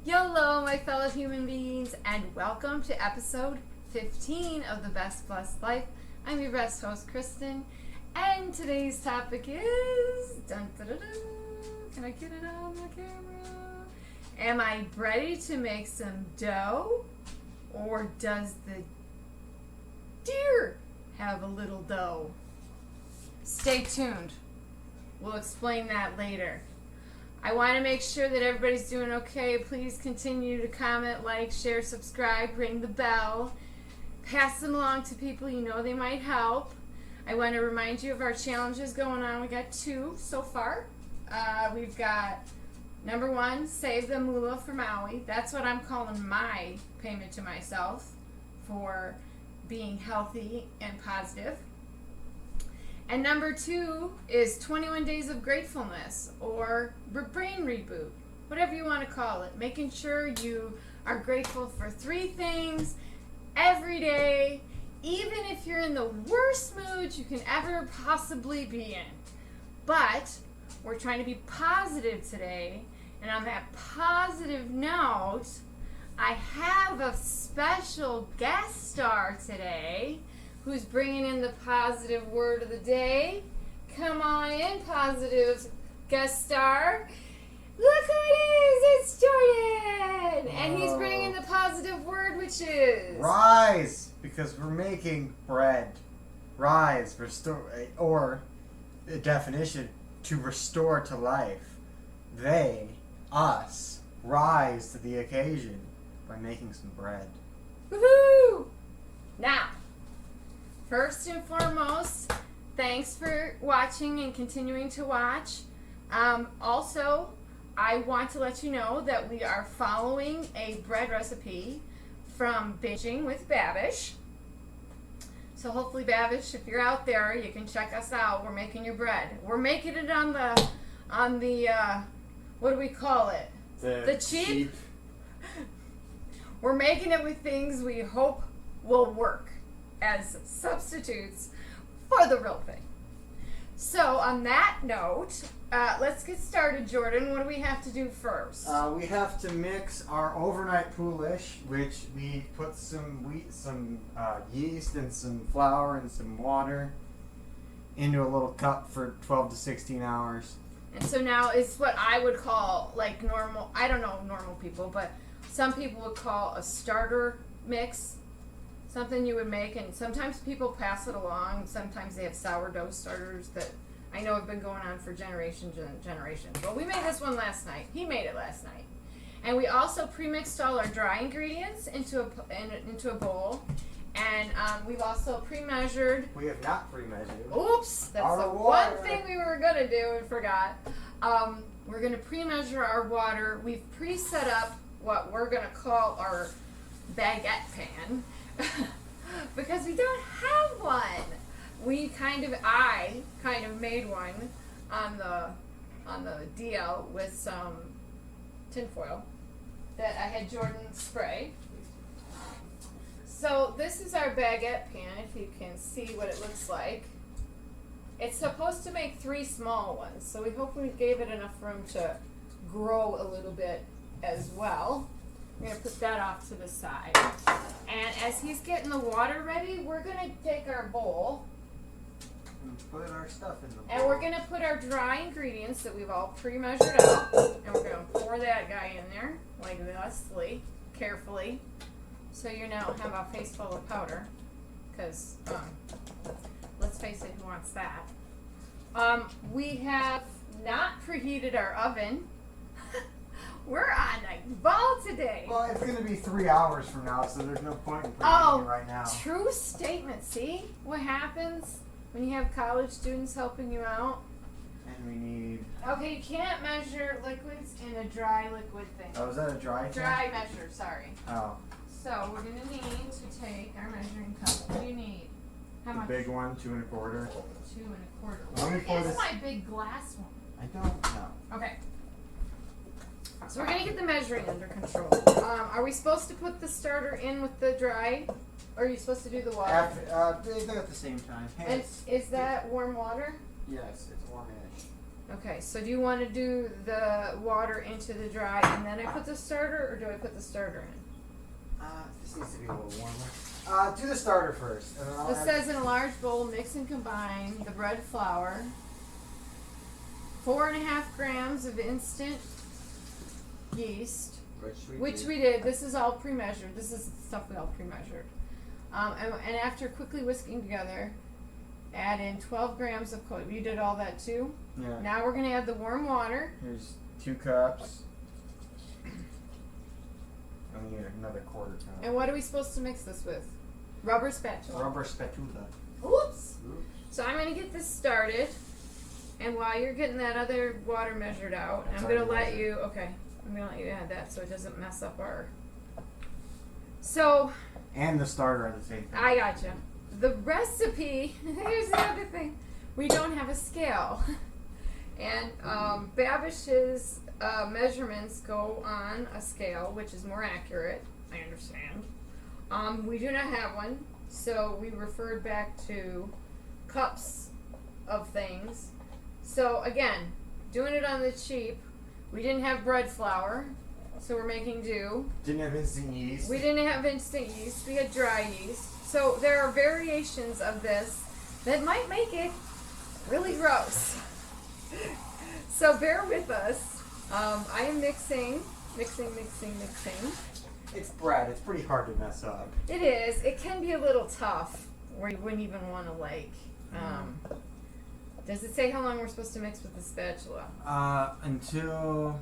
Hello, my fellow human beings, and welcome to episode 15 of The Best Blessed Life. I'm your best host, Kristen, and today's topic is... Dun, dun, dun, dun. Can I get it on the camera? Am I ready to make some dough, or does the deer have a little dough? Stay tuned. We'll explain that later. I want to make sure that everybody's doing okay. Please continue to comment, like, share, subscribe, ring the bell. Pass them along to people you know they might help. I want to remind you of our challenges going on. We got 2 so far. We've got number 1, save the moolah for Maui. That's what I'm calling my payment to myself for being healthy and positive. And number 2 is 21 Days of Gratefulness, or brain reboot, whatever you want to call it. Making sure you are grateful for 3 things every day, even if you're in the worst mood you can ever possibly be in. But we're trying to be positive today, and on that positive note, I have a special guest star today who's bringing in the positive word of the day. Come on in, positive guest star. Look who it is, it's Jordan! And he's bringing the positive word, which is... Rise, because we're making bread. Rise, restore, or the definition, to restore to life. They, us, rise to the occasion by making some bread. Woohoo! Now, first and foremost, thanks for watching and continuing to watch. Also, I want to let you know that we are following a bread recipe from Binging with Babish. So hopefully, Babish, if you're out there, you can check us out. We're making your bread. We're making it on the what do we call it? The cheap. We're making it with things we hope will work as substitutes for the real thing. So on that note, let's get started, Jordan. What do we have to do first? We have to mix our overnight poolish, which we put some wheat, some yeast, and some flour and some water into a little cup for 12 to 16 hours. And so now it's what I would call like normal, I don't know normal people, but some people would call a starter mix. Something you would make, and sometimes people pass it along. Sometimes they have sourdough starters that I know have been going on for generations and generations. Well, we made this one last night. He made it last night. And we also pre-mixed all our dry ingredients into a bowl. And we've also pre-measured. We have not pre-measured. Oops, that's the one thing we were going to do and forgot. We're going to pre-measure our water. We've pre-set up what we're going to call our baguette pan. Because we don't have one. I kind of made one on the DL with some tinfoil that I had Jordan spray. So this is our baguette pan, if you can see what it looks like. It's supposed to make 3 small ones, so we hope we gave it enough room to grow a little bit as well. We're going to put that off to the side. And as he's getting the water ready, we're going to take our bowl. And put our stuff in the bowl. And we're going to put our dry ingredients that we've all pre-measured out. And we're going to pour that guy in there, like thusly, carefully. So you now have a face full of powder. Because, let's face it, who wants that? We have not preheated our oven. We're on a ball today. Well, it's going to be 3 hours from now, so there's no point in preheating it right now. True statement. See what happens when you have college students helping you out? And we need... Okay, you can't measure liquids in a dry liquid thing. Oh, is that a dry thing? Dry measure, sorry. Oh. So we're going to need to take our measuring cup. What do you need? How much? The big one, 2 1/4. 2 1/4. What is my big glass one? I don't know. Okay. So we're going to get the measuring under control. Are we supposed to put the starter in with the dry? Or are you supposed to do the water? They're at the same time. Hey, And is that warm water? yes, it's warm-ish. Okay, so do you want to do the water into the dry and then I put the starter, or do I put the starter in? This needs to be a little warmer. Do the starter first. And then I'll This add- says in a large bowl, mix and combine the bread flour, 4.5 grams of instant yeast, which we did. This is all pre-measured. This is stuff we all pre-measured. And after quickly whisking together, add in 12 grams of cocoa. You did all that too? Yeah. Now we're going to add the warm water. Here's 2 cups. I need another quarter cup. And what are we supposed to mix this with? Rubber spatula. Rubber spatula. Oops. So I'm going to get this started. And while you're getting that other water measured out, It's I'm going to already let you, okay, I'm going to let you add that so it doesn't mess up our... So... And the starter at the same time. I gotcha. The recipe, here's the other thing. We don't have a scale. And Babish's measurements go on a scale, which is more accurate, I understand. We do not have one, so we referred back to cups of things. So again, doing it on the cheap, we didn't have bread flour, so we're making do. Didn't have instant yeast. We didn't have instant yeast, we had dry yeast. So there are variations of this that might make it really gross. So bear with us. I am mixing. It's bread. It's pretty hard to mess up. It is. It can be a little tough where you wouldn't even want to like. Does it say how long we're supposed to mix with the spatula? Until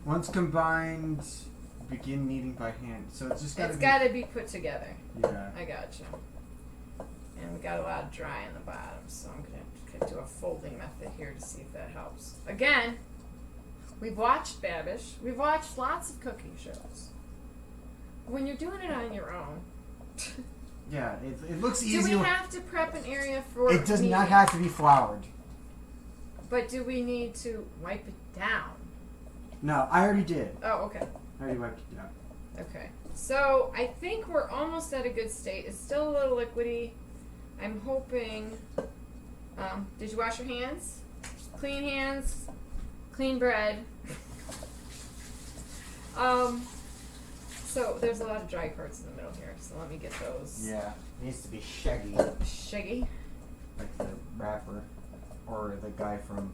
once combined, begin kneading by hand. So it's just Got to be put together. Yeah. I gotcha. And we got a lot of dry on the bottom, so I'm gonna do a folding method here to see if that helps. Again, we've watched Babish. We've watched lots of cooking shows. When you're doing it on your own, Yeah, it looks do easy. we have to prep an area for It does not kneading? have to be floured. But do we need to wipe it down? No, I already did. Oh, okay. I already wiped it down. Okay. So I think we're almost at a good state. It's still a little liquidy. I'm hoping. Did you wash your hands? Clean hands, clean bread. So there's a lot of dry parts in the middle here. So let me get those. Yeah, it needs to be shaggy, Shaggy. like the rapper or the guy from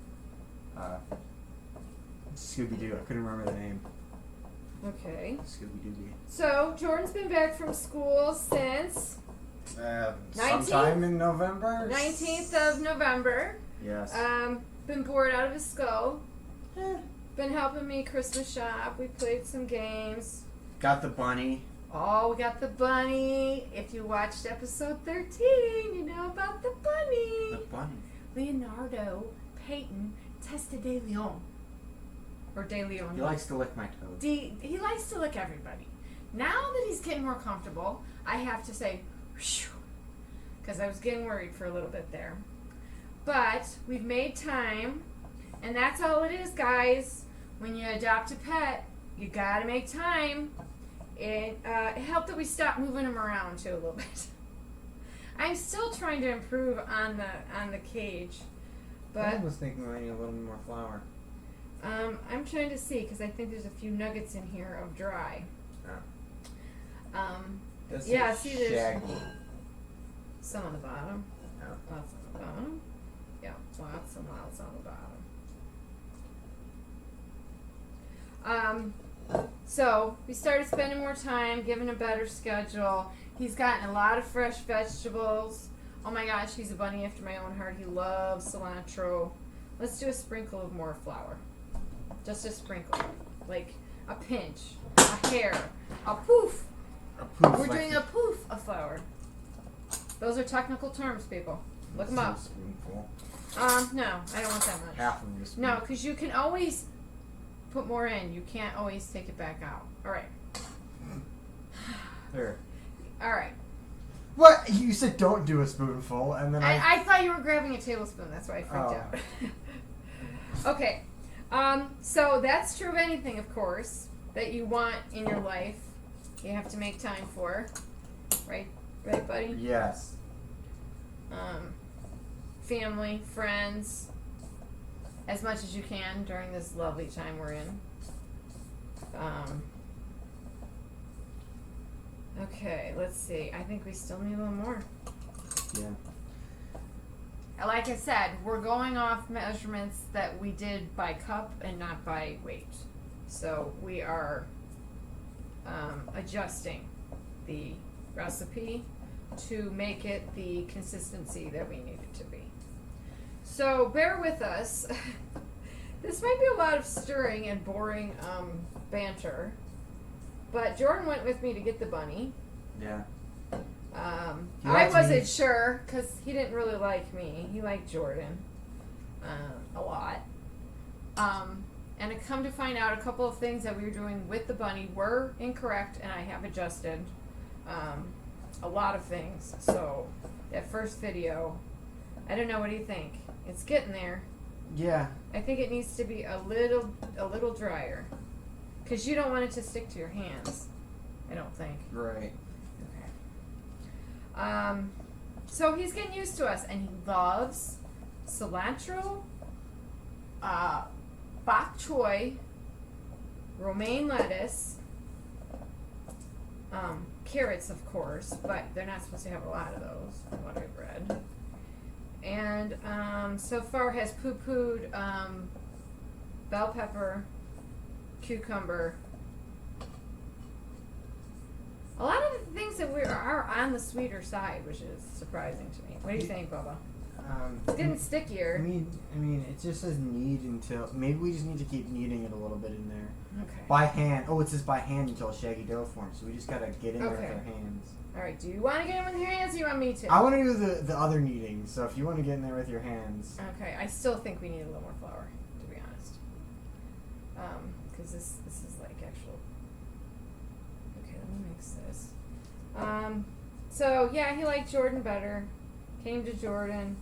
Scooby Doo. I couldn't remember the name. Okay. Scooby Doo. So Jordan's been back from school since 19th? Sometime in November. 19th of November. Yes. Been bored out of his skull. Been helping me Christmas shop. We played some games. Got the bunny. Oh, we got the bunny. If you watched episode 13, you know about the bunny. The bunny. Leonardo Peyton Testa de Leon. Or de Leon. He likes to lick my toes. He likes to lick everybody. Now that he's getting more comfortable, I have to say, because I was getting worried for a little bit there. But we've made time, and that's all it is, guys. When you adopt a pet, you gotta make time. It helped that we stopped moving him around too a little bit. I'm still trying to improve on the cage, I but was thinking I need a little more flour. I'm trying to see because I think there's a few nuggets in here of dry. This Yeah, is see, there's- shaggy. Some on the bottom. Yeah. Lots on the bottom. Yeah, lots and lots on the bottom. So we started spending more time, giving a better schedule. He's gotten a lot of fresh vegetables. Oh my gosh, he's a bunny after my own heart. He loves cilantro. Let's do a sprinkle of more flour. Just a sprinkle. Like a pinch, a hair, a poof. A poof. We're doing a poof of flour. Those are technical terms, people. Look them up. Spoonful. No, I don't want that much. Half of the spoon. No, because you can always put more in. You can't always take it back out. All right. There. All right. What? You said don't do a spoonful, and then I thought you were grabbing a tablespoon. That's why I freaked out. Okay. So that's true of anything, of course, that you want in your life. You have to make time for. Right? Right, buddy? Yes. Family, friends, as much as you can during this lovely time we're in. Okay, let's see. I think we still need a little more. Yeah. Like I said, we're going off measurements that we did by cup and not by weight. So we are adjusting the recipe to make it the consistency that we need it to be. So bear with us. This might be a lot of stirring and boring banter, but Jordan went with me to get the bunny. Yeah. I wasn't sure because he didn't really like me. He liked Jordan a lot. And I come to find out a couple of things that we were doing with the bunny were incorrect, and I have adjusted a lot of things. So that first video, I don't know, what do you think? It's getting there. Yeah. I think it needs to be a little drier, because you don't want it to stick to your hands. I don't think. Right. Okay. So he's getting used to us, and he loves cilantro, bok choy, romaine lettuce, carrots, of course, but they're not supposed to have a lot of those, from what I've read. And so far has poo-pooed bell pepper, cucumber. A lot of the things that we are on the sweeter side, which is surprising to me. What do you think, Bubba? It's getting stickier. I mean, it just says knead until, maybe we just need to keep kneading it a little bit in there. Okay. By hand. Oh, it says by hand until a shaggy dough forms. So we just gotta get in there with Okay. our hands. All right. Do you want to get in with your hands, or you want me to? I want to do the other kneading. So if you want to get in there with your hands. Okay. I still think we need a little more flour, to be honest. Because this is like actual. Okay, let me mix this. So yeah, he liked Jordan better. Came to Jordan.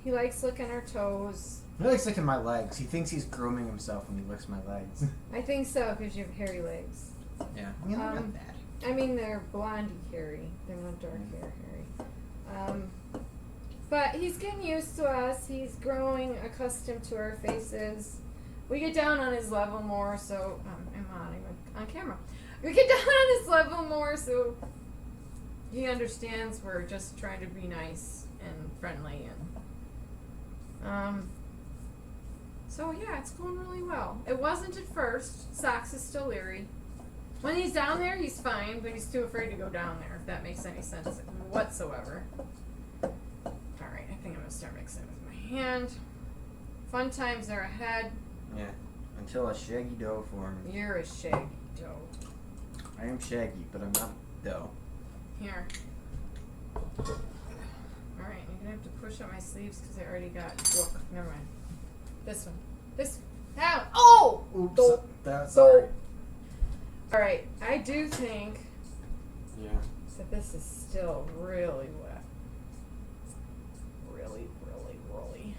He likes licking our toes. He likes licking my legs. He thinks he's grooming himself when he licks my legs. I think so, because you have hairy legs. Yeah. I mean, look at that. I mean, they're blondie hairy. They're not dark hair hairy. But he's getting used to us. He's growing accustomed to our faces. We get down on his level more, so I'm on camera. We get down on his level more, so he understands we're just trying to be nice and friendly, and so yeah, it's going really well. It wasn't at first. Socks is still leery. When he's down there, he's fine, but he's too afraid to go down there, if that makes any sense whatsoever. Alright, I think I'm going to start mixing it with my hand. Fun times are ahead. Yeah. Until a shaggy dough forms. You're a shaggy dough. I am shaggy, but I'm not dough. Here. Alright, I'm going to have to push up my sleeves because I already got... Look, never mind. This one. This one. Down. Oh! Oops. Dope. That's sorry. Alright, I do think Yeah. that this is still really wet. Really, really, really.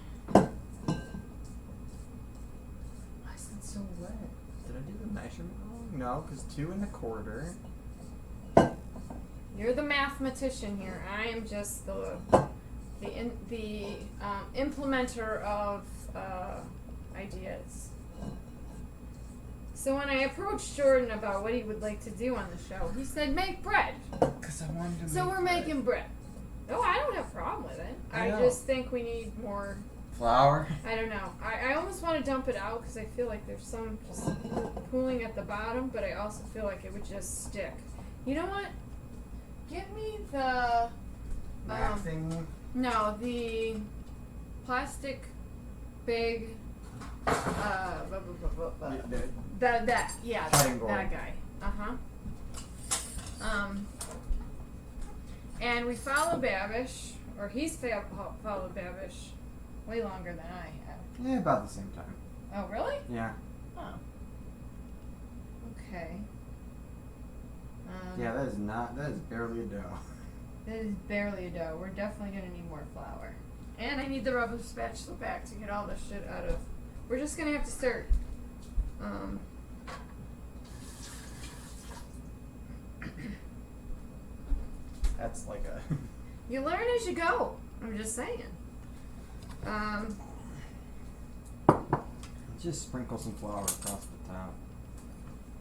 Why is that so wet? Did I do the measurement wrong? No, because 2 1/4. You're the mathematician here. I am just the implementer of ideas. So when I approached Jordan about what he would like to do on the show, he said, make bread. Because I wanted to make So we're bread. making bread. No, I don't have a problem with it. I know. just think we need more. Flour? I don't know. I almost want to dump it out because I feel like there's some just pooling at the bottom, but I also feel like it would just stick. You know what? Get me the... Math thing? No, the plastic big... Cutting board. that guy. And we follow Babish, or he's followed Babish way longer than I have. Yeah, about the same time. Oh, really? Yeah. Oh. Okay. Yeah, that is barely a dough. That is barely a dough. We're definitely going to need more flour. And I need the rubber spatula back to get all this shit out of... We're just going to have to start... That's like a... You learn as you go. I'm just saying. Just sprinkle some flour across the top.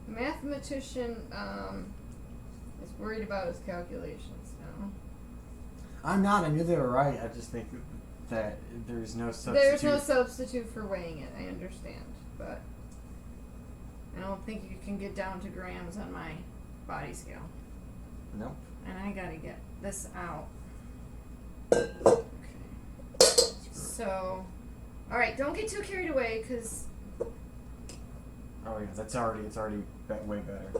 Mathematician is worried about his calculations now. I'm not. I knew they were right. I just think that there's no substitute. There's no substitute for weighing it. I understand, but I don't think you can get down to grams on my body scale. Nope. And I gotta get this out. Okay. So, all right. Don't get too carried away, because. Oh yeah, it's already way better.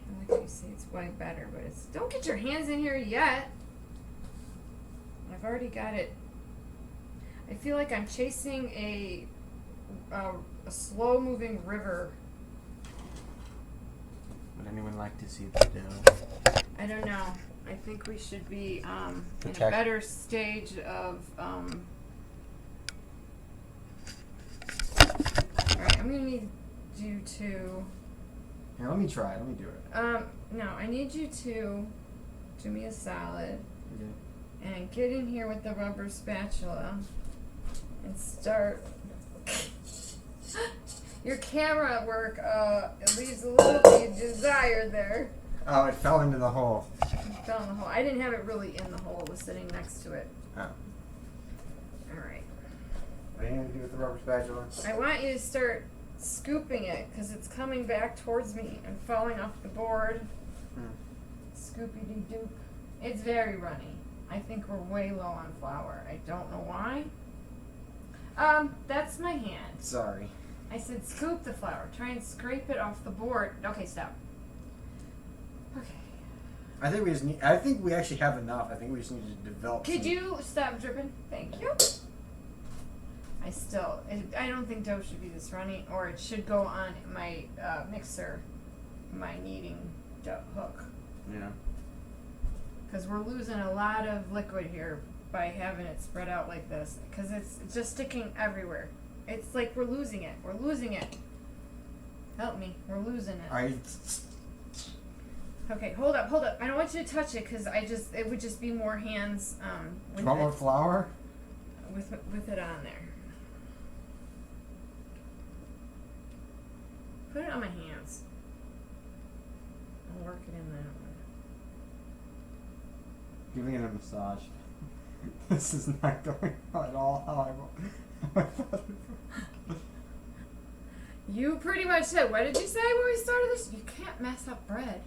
I like how you say it's way better, but it's. Don't get your hands in here yet. I've already got it. I feel like I'm chasing a slow-moving river. Would anyone like to see the dough? I don't know. I think we should be in a better stage of. Alright, I'm gonna need you to. Here, let me try. Let me do it. No, I need you to do me a solid Okay. and get in here with the rubber spatula and start. Your camera work it leaves a little bit desired there. Oh, it fell into the hole. It fell in the hole. I didn't have it really in the hole. It was sitting next to it. Oh. Alright. What are you going to do with the rubber spatula? I want you to start scooping it because it's coming back towards me and falling off the board. Scoopy-dee-doop. It's very runny. I think we're way low on flour. I don't know why. That's my hand. Sorry. I said scoop the flour. Try and scrape it off the board. Okay, stop. Okay. I think we actually have enough. I think we just need to develop. Could you stop dripping? Thank you. I don't think dough should be this runny, or it should go on my mixer, my kneading hook. Yeah. Because we're losing a lot of liquid here by having it spread out like this. Because it's just sticking everywhere. It's like we're losing it. We're losing it. Help me. We're losing it. Okay, hold up. I don't want you to touch it because it would just be more hands. Do you want more flour? With it on there. Put it on my hands. I'll work it in that way. Giving it a massage. This is not going at all how I thought it. You pretty much said, what did you say when we started this? You can't mess up bread.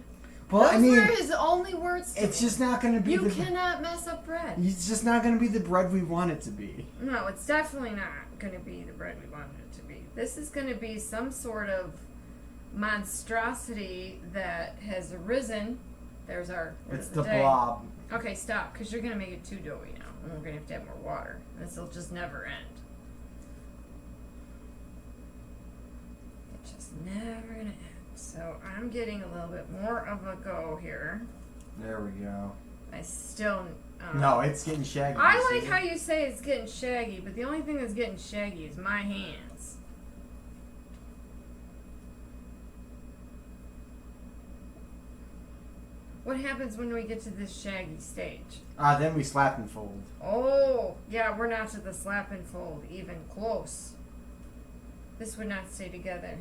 Well, Those were his only words to it's me. just not going to be You cannot mess up bread. It's just not going to be the bread we want it to be. No, it's definitely not going to be the bread we wanted it to be. This is going to be some sort of monstrosity that has arisen. There's our It's the blob. Okay, stop, because you're going to make it too doughy now, and we're going to have more water. This will just never end. It's just never going to end. So I'm getting a little bit more of a go here. There we go. I still... no, it's getting shaggy. I like how you say it's getting shaggy, but the only thing that's getting shaggy is my hands. What happens when we get to this shaggy stage? Then we slap and fold. Oh, yeah, we're not to the slap and fold, even close. This would not stay together.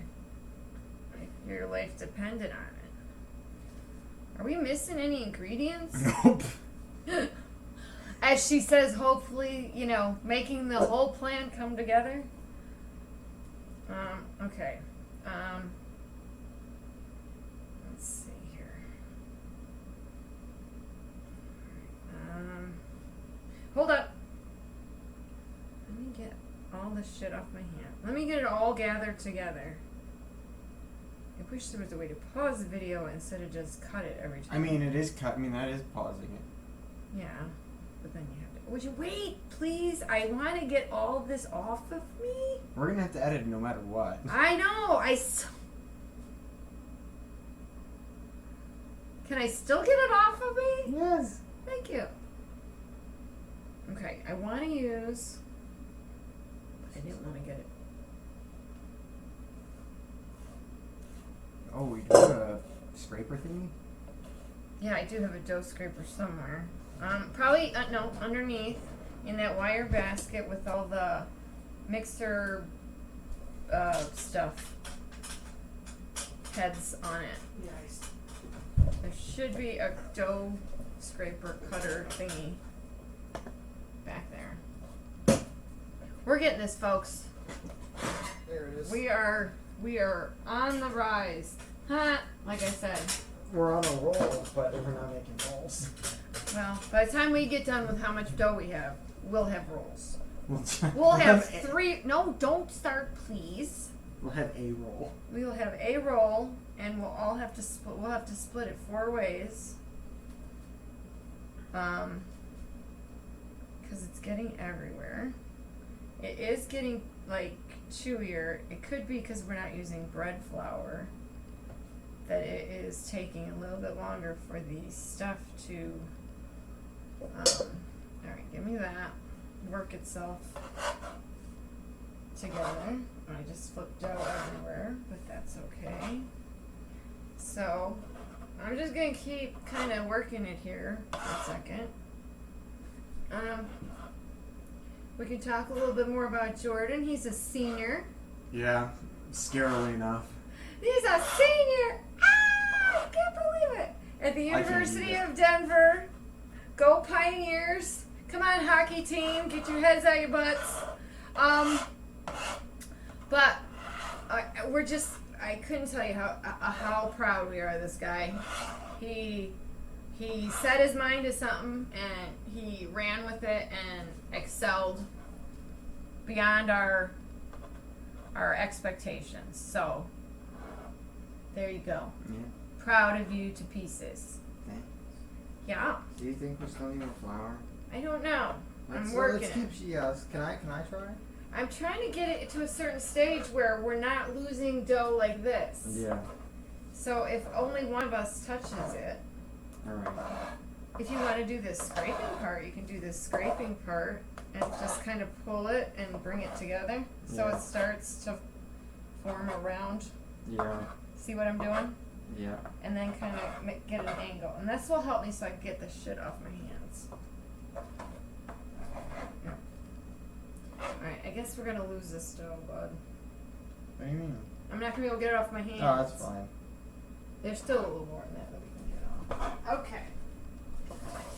If your life depended on it. Are we missing any ingredients? Nope. As she says, hopefully, making the whole plan come together. Okay. Let's see here. Hold up. Let me get all this shit off my hand. Let me get it all gathered together. I wish there was a way to pause the video instead of just cut it every time. I mean, it is cut. I mean, that is pausing it. Yeah, but then you have to. Would you wait, please? I want to get all of this off of me. We're gonna have to edit no matter what. I know. Can I still get it off of me? Yes. Thank you. Okay, I want to use. I didn't want to get it. Oh, we do a scraper thingy? Yeah, I do have a dough scraper somewhere. Probably, no, underneath in that wire basket with all the mixer stuff heads on it. Nice. There should be a dough scraper cutter thingy back there. We're getting this, folks. There it is. We are on the rise. Huh? Like I said. We're on a roll, but we're not making rolls. Well, by the time we get done with how much dough we have, we'll have rolls. We'll We'll have 3. No, don't start, please. We'll have a roll. We will have a roll, and we'll all have to split. We'll have to split it 4 ways. Because it's getting everywhere. It is getting like chewier. It could be because we're not using bread flour that it is taking a little bit longer for the stuff to. All right, give me that. Work itself together. I just flipped dough everywhere, but that's okay. So I'm just gonna keep kind of working it here for a second. We can talk a little bit more about Jordan. He's a senior. Yeah, scarily enough. He's a senior. Ah, I can't believe it. At the University of Denver. Go Pioneers. Come on, hockey team. Get your heads out your butts. But we're just, I couldn't tell you how proud we are of this guy. He set his mind to something and he ran with it and excelled beyond our expectations. So there you go. Yeah. Proud of you to pieces. Thanks. Yeah. Do you think we're still using flour? I don't know. I'm Let's working keep. it. Yes. Can I try? I'm trying to get it to a certain stage where we're not losing dough like this. Yeah. So if only one of us touches it. All right. If you want to do this scraping part, you can do this scraping part and just kind of pull it and bring it together so Yeah. it starts to form a round. Yeah. See what I'm doing? Yeah. And then kind of get an angle. And this will help me so I can get the shit off my hands. Alright, I guess we're going to lose this dough, bud. What do you mean? I'm not going to be able to get it off my hands. Oh, that's fine. There's still a little more in that we can get off. Okay.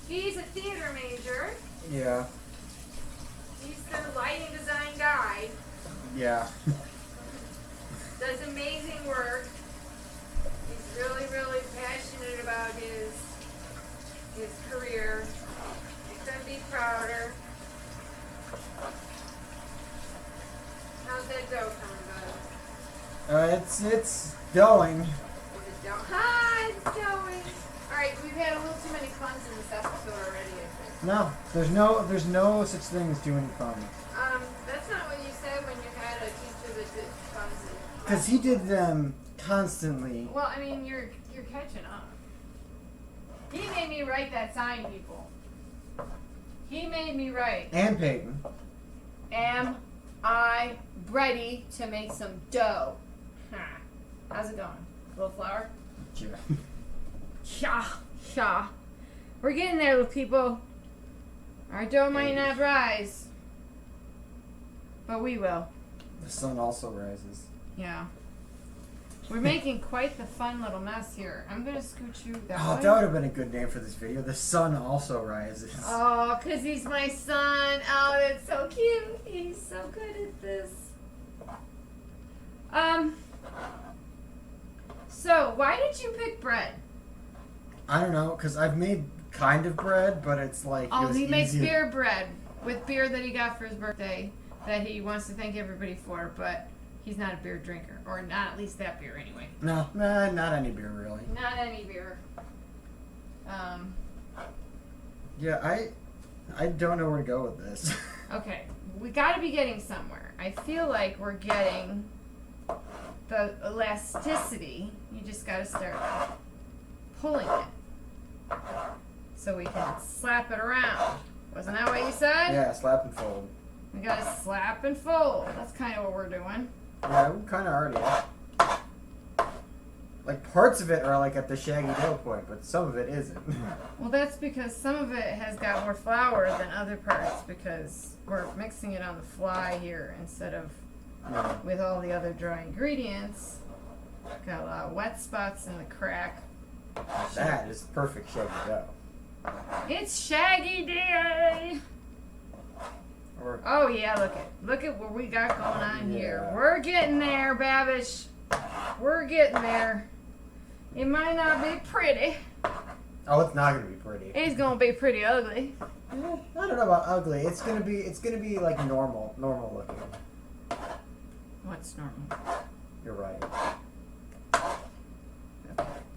He's a theater major. Yeah. He's the lighting design guy. Yeah. Does amazing work. He's really, really passionate about his career. He couldn't be prouder. How's that dough coming, bud? It's going. Is it dough? Hi, it's going. All right, we've had a little too many puns in this episode already, I think. No, there's no such thing as doing fun. That's not what you said when you had a teacher that did puns. Because he did them constantly. Well, I mean, you're catching up. He made me write that sign, people. He made me write. And Peyton. Am I ready to make some dough? Ha. How's it going? A little flour? Yeah. Sha. We're getting there, little people. Our dough might not rise, but we will. The sun also rises. Yeah. We're making quite the fun little mess here. I'm going to scoot you that way. That would have been a good name for this video. The sun also rises. Oh, because he's my son. Oh, that's so cute. He's so good at this. So, why did you pick bread? I don't know, because I've made kind of bread, but it's like. Oh, it was he makes easy. beer bread with beer that he got for his birthday that he wants to thank everybody for, but he's not a beer drinker. Or not at least that beer, anyway. No, not any beer, really. Not any beer. Yeah, I don't know where to go with this. Okay, we got to be getting somewhere. I feel like we're getting the elasticity. You just got to start pulling it so we can slap it around. Wasn't that what you said? Yeah, slap and fold. We got to slap and fold. That's kind of what we're doing. Yeah, we kind of already are. Like, parts of it are, like, at the shaggy dough point, but some of it isn't. Well, that's because some of it has got more flour than other parts because we're mixing it on the fly here instead of with all the other dry ingredients. Got a lot of wet spots in the crack. That is perfect shaggy dough. It's Shaggy Day! Oh yeah, look at what we got going on here. We're getting there, Babish. We're getting there. It might not be pretty. Oh, it's not gonna be pretty. It's gonna be pretty ugly. I don't know about ugly. It's gonna be like normal looking. What's normal? You're right.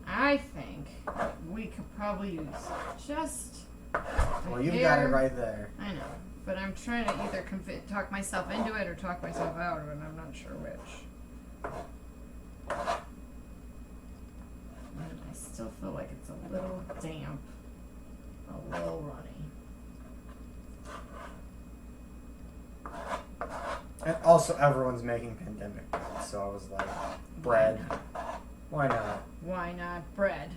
I think we could probably use just. Well, you've got it right there. I know, but I'm trying to either talk myself into it or talk myself out of it, and I'm not sure which. I still feel like it's a little damp, a little runny. And also, everyone's making pandemic bread, so I was like, bread. Why not? Why not bread?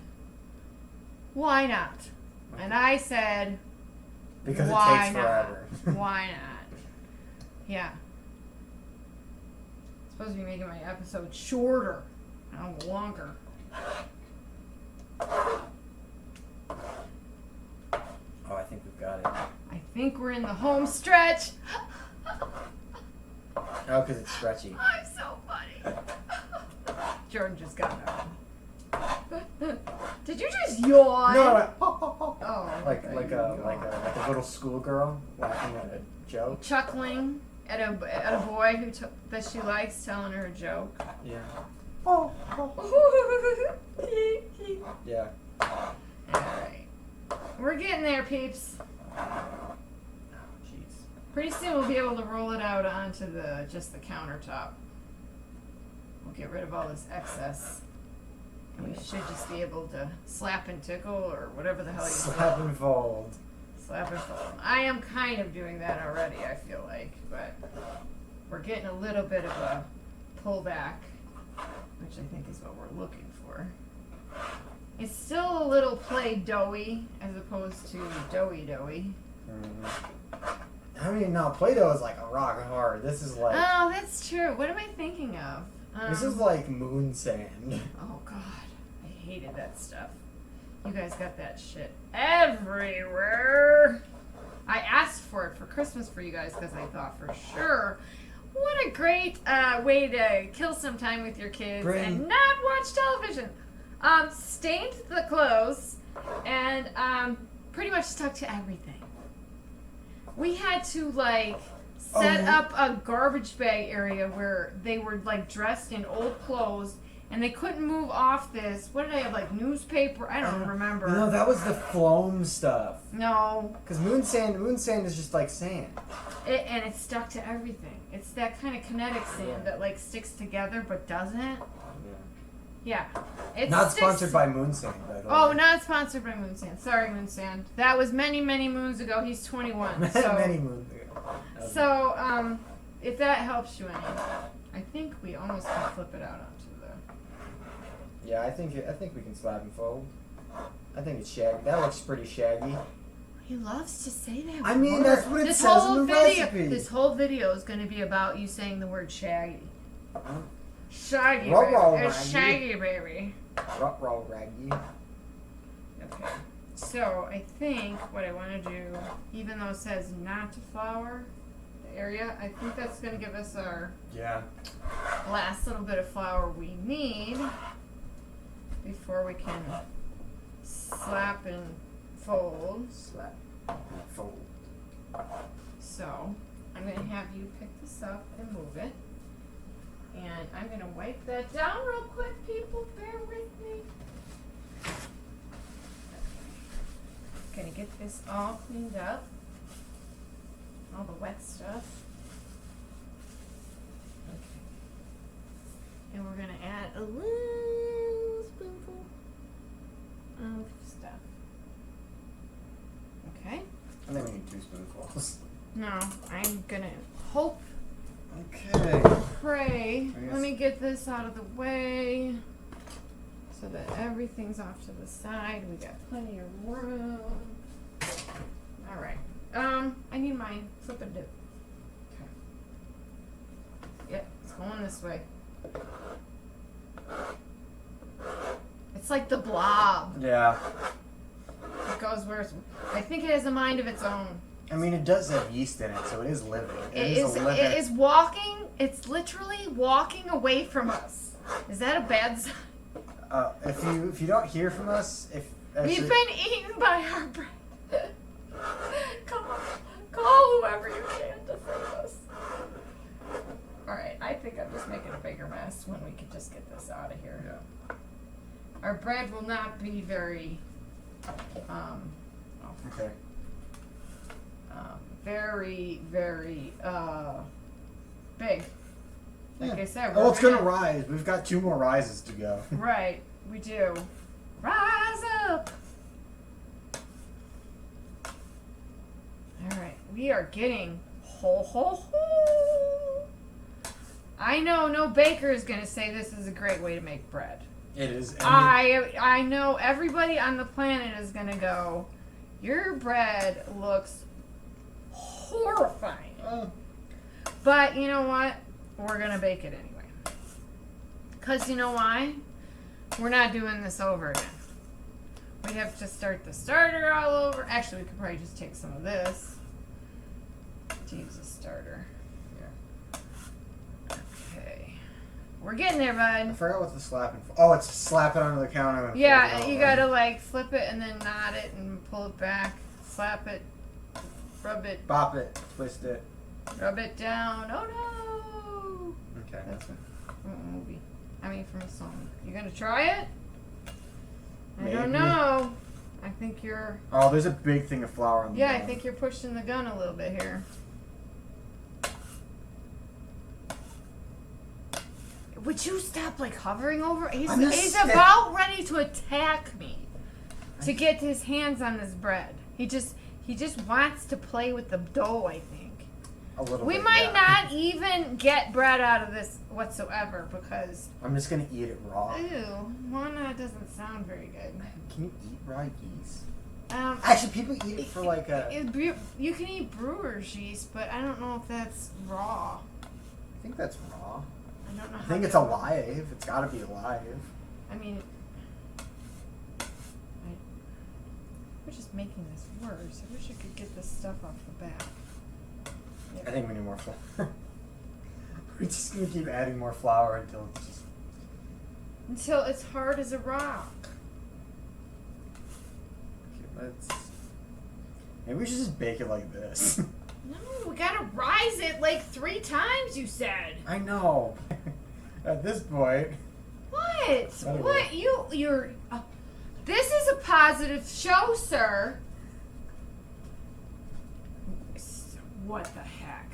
Why not? And I said, because it why takes not? forever. Why not? Yeah. I'm supposed to be making my episode shorter, not longer. Oh, I think we've got it. I think we're in the home stretch. Oh, because it's stretchy. I'm so funny. Jordan just got out. Did you just yawn? No, I went, Oh, like a little schoolgirl laughing at a joke. Chuckling at a boy that she likes telling her a joke. Yeah. Yeah. Alright. We're getting there, peeps. Jeez. Pretty soon we'll be able to roll it out onto just the countertop. We'll get rid of all this excess. And we should just be able to slap and tickle or whatever the hell you Slap and fold. Slap and fold. I am kind of doing that already, I feel like, but we're getting a little bit of a pullback, which I think is what we're looking for. It's still a little play doughy as opposed to doughy. I mean, no, Play-Doh is like a rock hard. This is like. Oh, that's true. What am I thinking of? This is like moon sand. Oh God, I hated that stuff. You guys got that shit everywhere. I asked for it for Christmas for you guys because I thought for sure, what a great way to kill some time with your kids and not watch television. Stained the clothes and pretty much stuck to everything. We had to like set up a garbage bag area where they were like dressed in old clothes and they couldn't move off this. What did I have, like newspaper? I don't remember. No, that was the foam stuff. No. Because moon sand is just like sand. And it's stuck to everything. It's that kind of kinetic sand that like sticks together but doesn't. Yeah. It's not sponsored by Moon Sand, by the way. Oh, not sponsored by Moon Sand. Sorry, Moon Sand. That was many, many moons ago. He's 21. So, many moons ago. So, if that helps you any, I think we almost can flip it out onto the... Yeah, I think we can slap and fold. I think it's shaggy. That looks pretty shaggy. He loves to say that I mean, word. that's what it says in the recipe. This whole video is going to be about you saying the word shaggy. Shaggy, baby. It's shaggy, baby. Roll, raggy. Okay. So, I think what I want to do, even though it says not to flour the area, I think that's going to give us our last little bit of flour we need before we can slap and fold. Slap and fold. So, I'm going to have you pick this up and move it. And I'm going to wipe that down real quick, people. Bear with me. Going to get this all cleaned up. All the wet stuff. Okay. And we're going to add a little spoonful of stuff. Okay? I think we need 2 spoonfuls. No, I'm going to hope. Okay. Pray. Let me get this out of the way. so that everything's off to the side. We got plenty of room. All right. I need my flip and dip. Okay. Yep, it's going this way. It's like the blob. Yeah. It goes where it's, I think it has a mind of its own. I mean, it does have yeast in it, so it is living. It is walking. It's literally walking away from us. Is that a bad sign? If you don't hear from us, We've been eaten by our bread. Come on, call whoever you can to save us. All right, I think I'm just making a bigger mess when we could just get this out of here. Yeah. Our bread will not be very, Okay. very, very big. Like Yeah. I said, Oh, it's gonna rise. We've got 2 more rises to go. Right, we do. Rise up. All right, we are getting ho. I know no baker is gonna say this is a great way to make bread. It is. I know everybody on the planet is gonna go, your bread looks horrifying. Oh. But you know what? We're gonna bake it anyway. Cause you know why? We're not doing this over again. We'd have to start the starter all over. Actually, we could probably just take some of this to use a starter. Yeah. Okay. We're getting there, I bud. forgot what the slapping for. Oh, it's slap it onto the counter. And Yeah, fold it you out, gotta right? like flip it and then knot it and pull it back, slap it, rub it, Bop it, twist it. rub it down. Oh no! Okay. That's from a movie. I mean, from a song. You gonna try it? I don't Maybe. know. I think you're. Oh, there's a big thing of flour on the Yeah, I bottom. think you're pushing the gun a little bit here. Would you stop like hovering over? He's I'm just scared. about ready to attack me to get his hands on this bread. He just wants to play with the dough, I think. A little We bit, might yeah. not even get bread out of this whatsoever because I'm just gonna eat it raw. ew, one doesn't sound very good. Can you eat raw yeast? Um, Actually, people eat it for like a. you can eat brewer's yeast, but I don't know if that's raw. I think that's raw. I don't know. I think it's alive. It's gotta be alive. I mean, we're just making this worse. I wish I could get this stuff off the back. Yep. I think we need more flour. We're just gonna keep adding more flour until it's just. Until it's hard as a rock. Okay, maybe we should just bake it like this. No, we gotta rise it like 3 times. You said. I know. At this point. What? Anyway. What? You're. This is a positive show, sir. What the heck?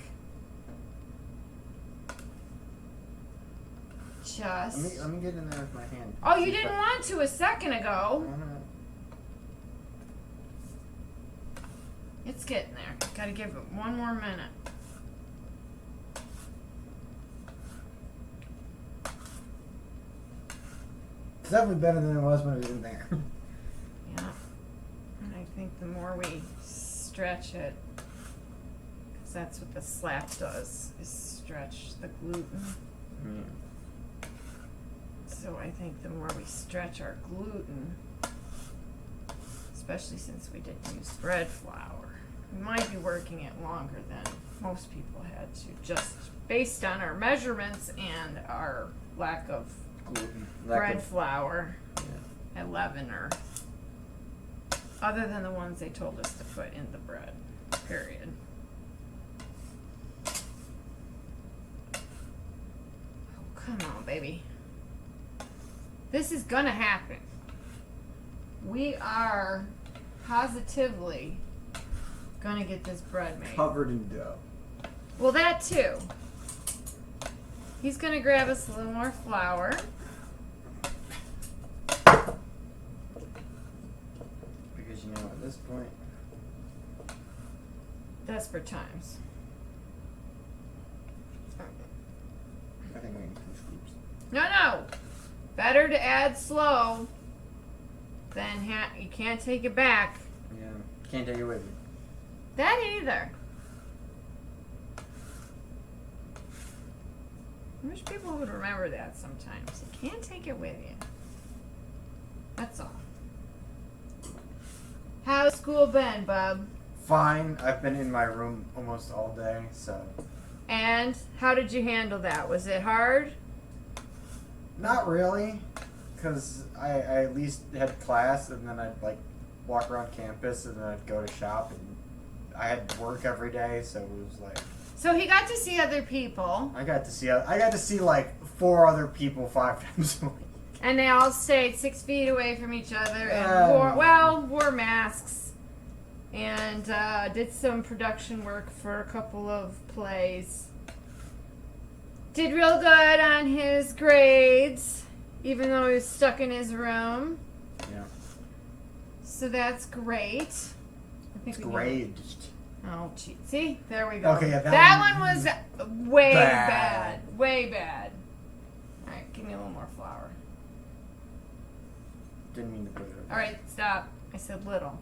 Just. Let me get in there with my hand. Oh, you See if didn't I- want to a second ago. I don't know. It's getting there. Gotta give it one more minute. It's definitely better than it was when it was in there. Yeah. And I think the more we stretch it, because that's what the slap does, is stretch the gluten. So I think the more we stretch our gluten, especially since we didn't use bread flour, we might be working it longer than most people had to, just based on our measurements and our lack of Gluten. bread flour Yeah. and leavener, other than the ones they told us to put in the bread, period. Oh, come on, baby. This is gonna happen. We are positively gonna get this bread made. Covered in dough. Well, that too. He's gonna grab us a little more flour. Because you know, at this point. Desperate times. I think we need 2 scoops. No. Better to add slow than you can't take it back. Yeah, can't take it with you. That either. I wish people would remember that sometimes. You can't take it with you. That's all. How's school been, bub? Fine. I've been in my room almost all day, so. And how did you handle that? Was it hard? Not really, because I at least had class, and then I'd like walk around campus, and then I'd go to shop, and I had work every day, so it was like. So he got to see other people. I got to see like 4 other people 5 times a week. And they all stayed 6 feet away from each other and wore masks. And did some production work for a couple of plays. Did real good on his grades, even though he was stuck in his room. Yeah. So that's great. It's graded. Oh, gee. See? There we go. Okay, yeah, that one was way bad. Way bad. All right, give me a little more flour. Didn't mean to put it over. All right, stop. I said little.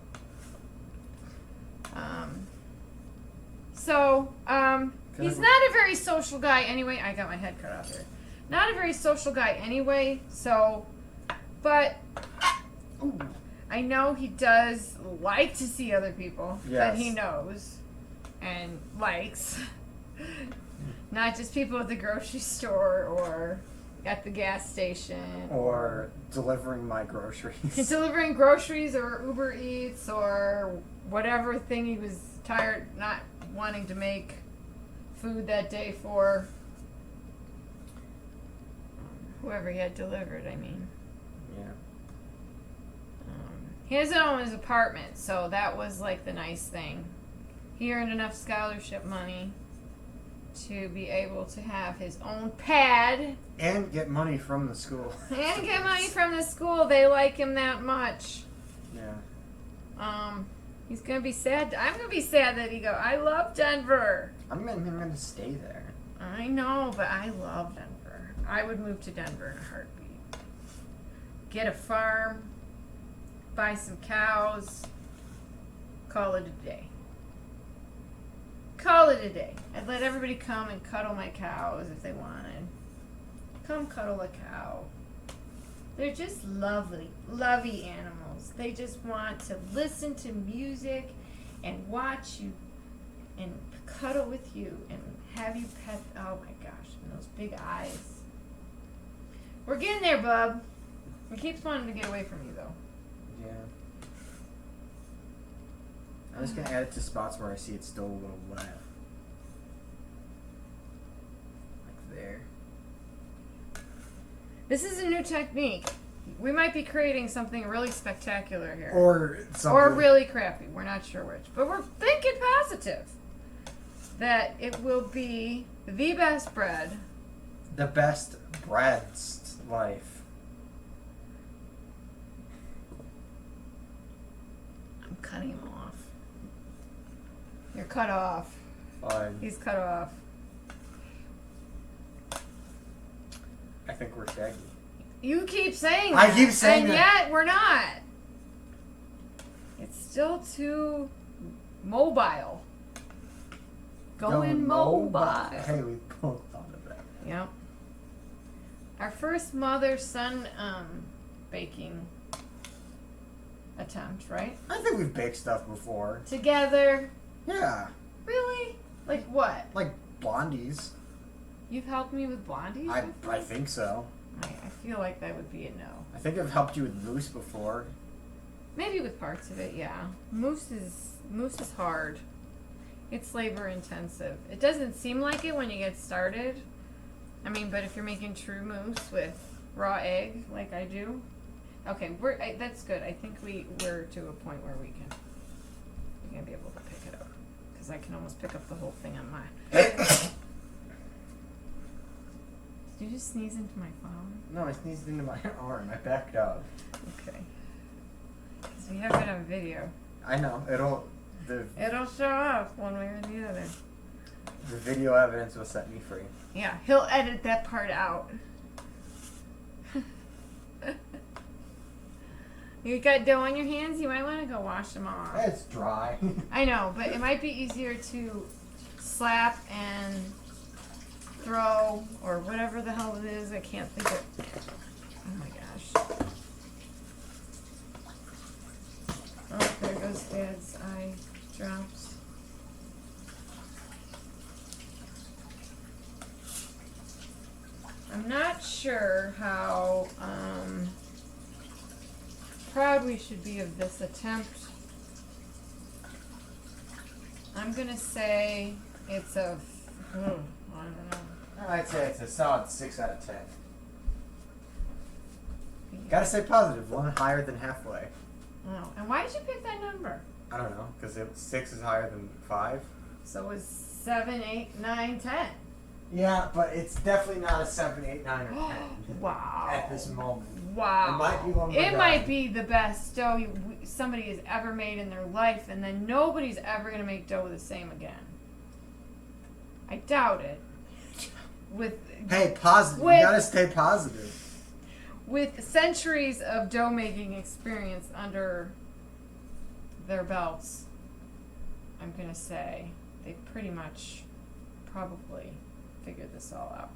He's not a very social guy anyway. I got my head cut off here. Not a very social guy anyway, so, but I know he does like to see other people that he knows and likes. Not just people at the grocery store or at the gas station. Or delivering my groceries. Delivering groceries or Uber Eats or whatever thing he was tired, not wanting to make food that day for. Whoever he had delivered, I mean. Yeah. He doesn't own his apartment, so that was like the nice thing. He earned enough scholarship money to be able to have his own pad. And get money from the school. And get money from the school. They like him that much. Yeah. He's going to be sad. I'm going to be sad that he go, I love Denver. I'm gonna stay there. I know, but I love Denver. I would move to Denver in a heartbeat. Get a farm, buy some cows, call it a day. Call it a day. I'd let everybody come and cuddle my cows if they wanted. Come cuddle a cow. They're just lovely, lovey animals. They just want to listen to music and watch you and cuddle with you and have you pet. Oh my gosh, and those big eyes. We're getting there, bub. He keeps wanting to get away from you, though. Yeah. I'm just gonna add it to spots where I see it's still a little wet. Like there. This is a new technique. We might be creating something really spectacular here. Or something. Or really crappy. We're not sure which. But we're thinking positive. That it will be the best bread. The best bread's life. I'm cutting him off. You're cut off. Fine. He's cut off. I think we're shaggy. You keep saying that. I keep saying and that. And yet, we're not. It's still too mobile. Going mobile. Hey, we both thought of that. Yep. Our first mother-son baking attempt, right? I think we've baked stuff before. Together. Yeah. Really? Like what? Like blondies. You've helped me with blondies before? I think so. I feel like that would be a no. I think I've helped you with mousse before. Maybe with parts of it, yeah. Mousse is hard. It's labor intensive. It doesn't seem like it when you get started. I mean, but if you're making true mousse with raw egg, like I do, okay, that's good. I think we're to a point where we're gonna be able to pick it up because I can almost pick up the whole thing on mine. Did you just sneeze into my phone? No, I sneezed into my arm. I backed up. Okay. Because we have it on video. I know. It'll show up one way or the other. The video evidence will set me free. Yeah, he'll edit that part out. You got dough on your hands? You might want to go wash them off. It's dry. I know, but it might be easier to slap and throw or whatever the hell it is. I can't think of. Oh my gosh. Oh, there goes Dad's eye drops. I'm not sure how proud we should be of this attempt. I'm gonna say it's a, I don't know. I'd say it's a solid 6 out of 10. Gotta stay positive. One higher than halfway. Oh, and why did you pick that number? I don't know, because 6 is higher than 5. So it's 7, 8, 9, 10. Yeah, but it's definitely not a 7, 8, 9, or 10. Wow. At this moment. Wow. It might be one more It guy. might be the best dough somebody has ever made in their life, and then nobody's ever going to make dough the same again. I doubt it. Hey, positive. You gotta stay positive. With centuries of dough making experience under their belts, I'm going to say they pretty much probably figured this all out.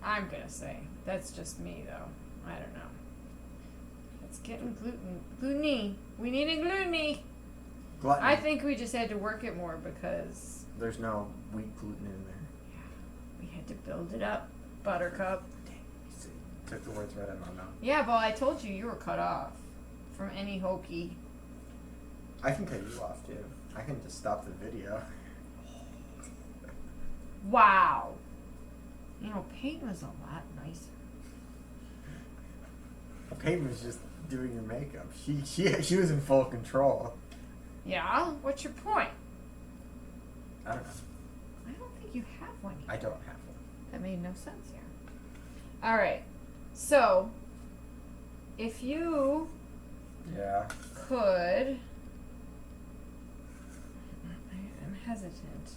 I'm going to say. That's just me, though. I don't know. It's getting gluten-y. We need a gluten-y. Gluttony. I think we just had to work it more because There's no wheat gluten in there. we had to build it up. Buttercup. See, took the words right out of my mouth. Yeah, well, I told you were cut off from any hokey. I can cut you off, too. I can just stop the video. Wow. You know, Peyton was a lot nicer. Peyton was just doing your makeup. She was in full control. Yeah? What's your point? I don't know. I don't think you have one yet. I don't have one. That made no sense here. All right. So, if you Yeah. could... I'm hesitant.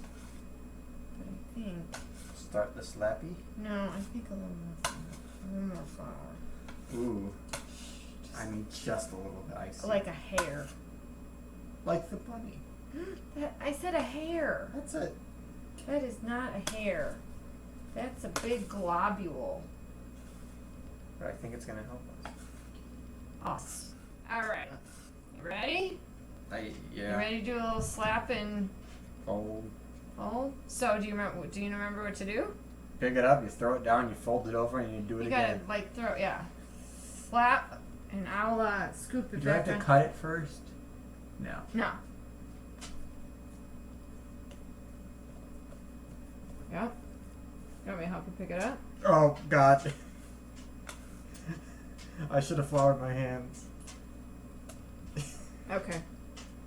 But I think... Start the slappy. No, I think a little more flour. Ooh. I mean, just a little bit. I see. Like a hair. Like the bunny. I said a hair. That's it. That is not a hair. That's a big globule. But I think it's gonna help us. Us. All right. You ready? Yeah. You ready to do a little slap and Fold. fold? So do you remember what to do? Pick it up. You throw it down. You fold it over, and you do it You again. gotta like throw, yeah. Slap, and I'll scoop it Do I back have to on. cut it first? No. No. Yep. You want me to help you pick it up? Oh God. I should have floured my hands. Okay.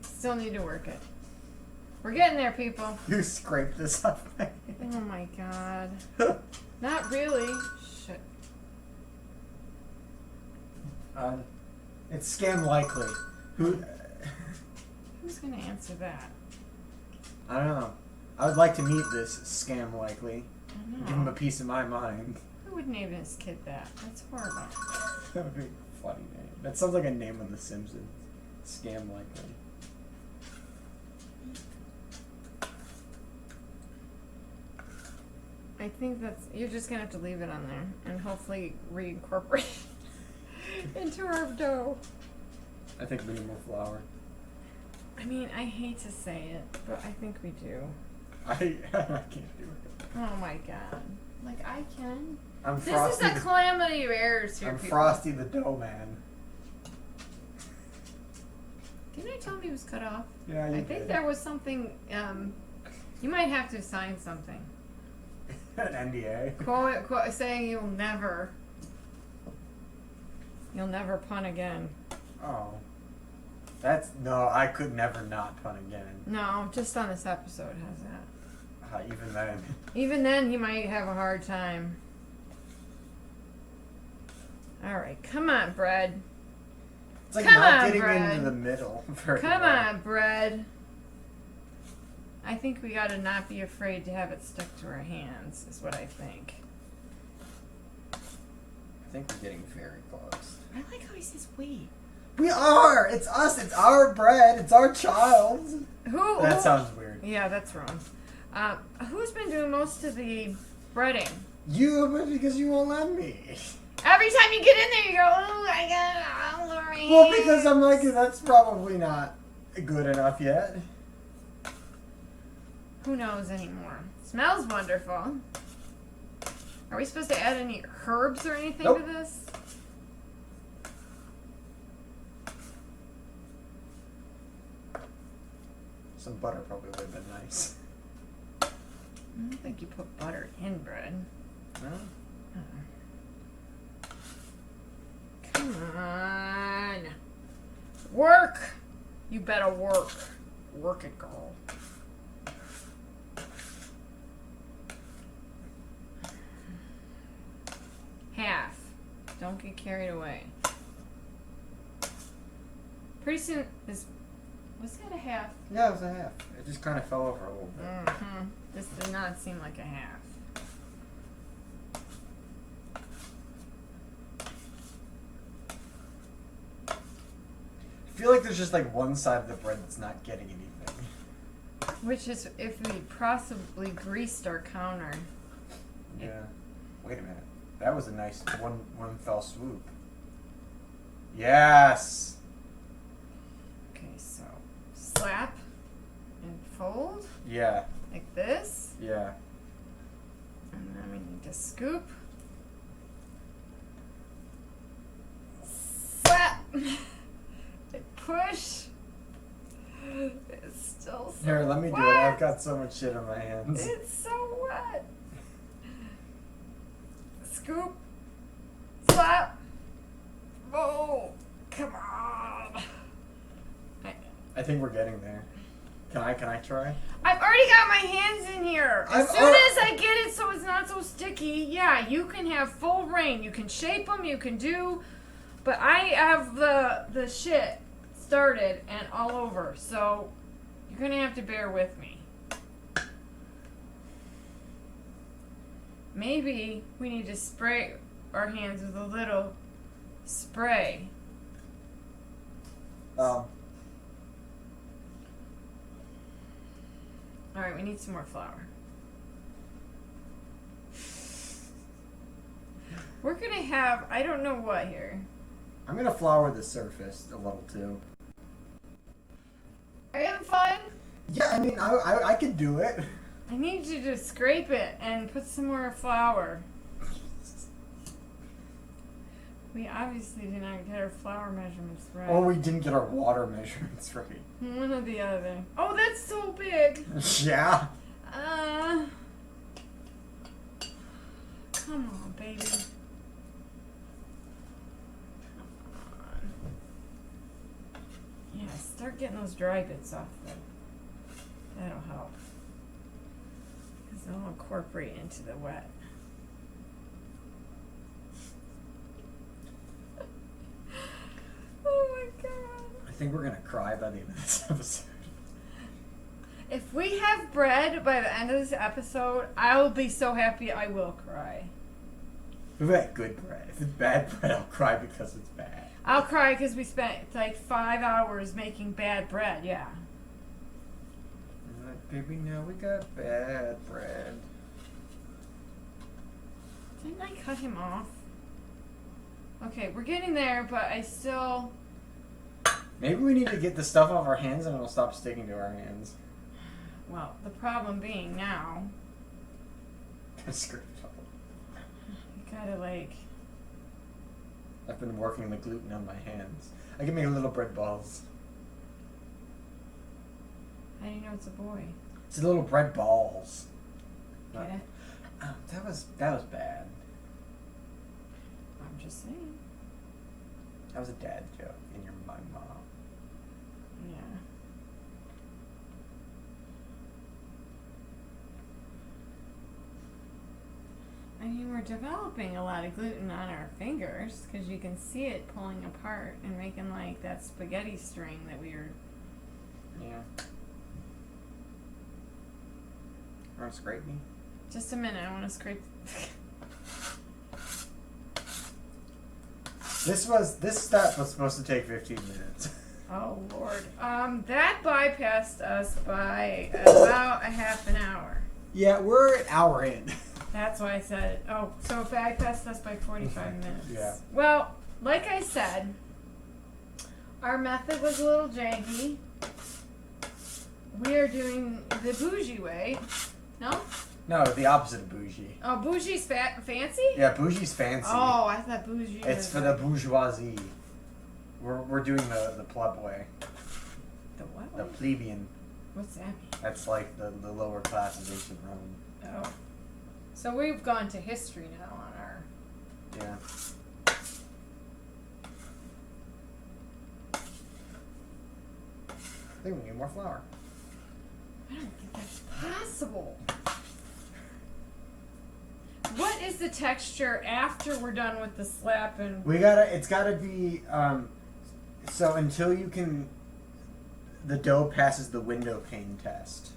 Still need to work it. We're getting there, people. You scraped this off my hand. Oh my God. Not really. Shit. It's scam likely. Who's gonna answer that? I don't know. I would like to meet this scam likely. I don't Give him know. a piece of my mind. Who would name his kid that? That's horrible. That would be a funny name. That sounds like a name on The Simpsons. Scam likely. I think you're just gonna have to leave it on there and hopefully reincorporate it into our dough. I think we need more flour. I mean, I hate to say it, but I think we do. I can't do it. Oh my God. Like, I can. I'm This Frosty. is a calamity of errors here, I'm people. Frosty the Dough Man. Didn't I tell him he was cut off? Yeah, you I think did. there was something, you might have to sign something. An NDA. Quote saying you'll never pun again. Oh. No, I could never not pun again. No, just on this episode has that. Even then. Even then, he might have a hard time. All right, come on, bread. It's like Come not on, getting Brad. into the middle. Very Come well. on, bread. I think we gotta not be afraid to have it stuck to our hands, is what I think. I think we're getting very close. I like how he says wait. We are! It's us! It's our bread! It's our child! Who? That sounds weird. Yeah, that's wrong. Who's been doing most of the breading? You, because you won't let me. Every time you get in there, you go, oh, I got Halloween. Well, because I'm like, that's probably not good enough yet. Who knows anymore? Smells wonderful. Are we supposed to add any herbs or anything Nope. to this? Some butter probably would have been nice. I don't think you put butter in bread. No? Come on. Work! You better work. Work it, girl. Half. Don't get carried away. Pretty soon, was that a half? Yeah, it was a half. It just kind of fell over a little bit. Mm-hmm. This did not seem like a half. I feel like there's just like one side of the bread that's not getting anything. Which is if we possibly greased our counter. Yeah. Wait a minute. That was a nice one fell swoop. Yes! Okay, so slap and fold Yeah. like this. Yeah. And then we need to scoop. Slap! Push. It's still so Here, let me do it. wet. I've got so much shit on my hands. It's so wet. Scoop. Slap. Oh, come on. I think we're getting there. Can I try? I've already got my hands in here. As soon as I get it so it's not so sticky, yeah, you can have full reign. You can shape them, you can do, but I have the shit started and all over, so you're gonna have to bear with me. Maybe we need to spray our hands with a little spray. Alright, we need some more flour. We're gonna have, I don't know what here. I'm gonna flour the surface a little too. Are you having fun? Yeah, I mean, I could do it. I need you to scrape it and put some more flour. We obviously did not get our flour measurements right. Or we didn't get our water measurements right. One or the other. Oh, that's so big. Yeah. Come on, baby. Come on. Yeah, start getting those dry bits off there. That'll help. Because it'll incorporate into the wet. Oh my god. I think we're gonna cry by the end of this episode. If we have bread by the end of this episode, I will be so happy I will cry. We've got good bread. If it's bad bread, I'll cry because it's bad. I'll cry because we spent like 5 hours making bad bread, yeah. I'm like, baby, now we got bad bread. Didn't I cut him off? Okay, we're getting there, but I still... Maybe we need to get the stuff off our hands and it'll stop sticking to our hands. Well, the problem being now, Screw it all. you gotta like... I've been working the gluten on my hands. I can make little bread balls. How do you know it's a boy? It's little bread balls. Get it? Oh, that was bad. I'm just saying. That was a dad joke, and you're my mom. Yeah. I mean, we're developing a lot of gluten on our fingers because you can see it pulling apart and making like that spaghetti string that we were... Yeah. Want to scrape me? Just a minute, I want to scrape... This step was supposed to take 15 minutes. Oh, Lord. That bypassed us by about a half an hour. Yeah, we're an hour in. That's why I said it. Oh, so it bypassed us by 45 minutes. Yeah. Well, like I said, our method was a little janky. We are doing the bougie way. No? No, the opposite of bougie. Oh, bougie's fancy? Yeah, bougie's fancy. Oh, I thought bougie was... It's for the bourgeoisie. We're doing the pleb way. The what The way? plebeian. What's that mean? That's like the lower classes of ancient Rome. Oh. So we've gone to history now on our... Yeah. I think we need more flour. I don't think that's possible. What is the texture after we're done with the slap and... It's gotta be, so until you can, the dough passes the window pane test.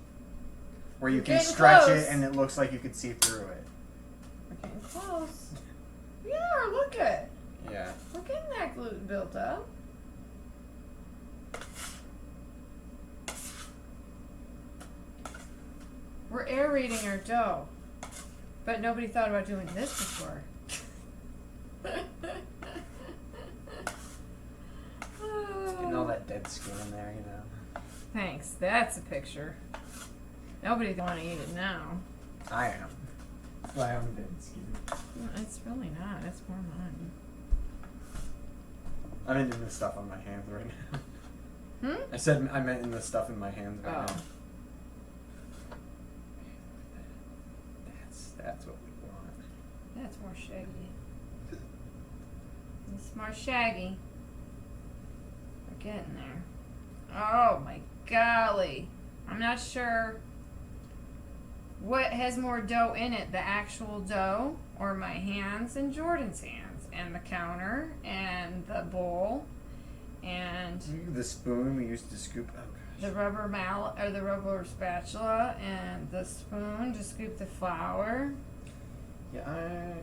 Where you can Getting stretch close. it and it looks like you could see through it. We're getting close. We are, look at. Yeah. We're getting that gluten built up. We're aerating our dough. But nobody thought about doing this before. Getting all that dead skin in there, you know. Thanks. That's a picture. Nobody's want to eat it now. I am. That's why I'm dead skin. It's really not. It's more mine. I'm into the stuff on my hands right now. Hmm? I said I meant in the stuff in my hands right now. That's what we want. That's more shaggy. It's more shaggy. We're getting there. Oh my golly. I'm not sure what has more dough in it, the actual dough or my hands and Jordan's hands and the counter and the bowl and The spoon we used to scoop. Oh gosh. the rubber mallet or the rubber spatula and the spoon to scoop the flour. Yeah,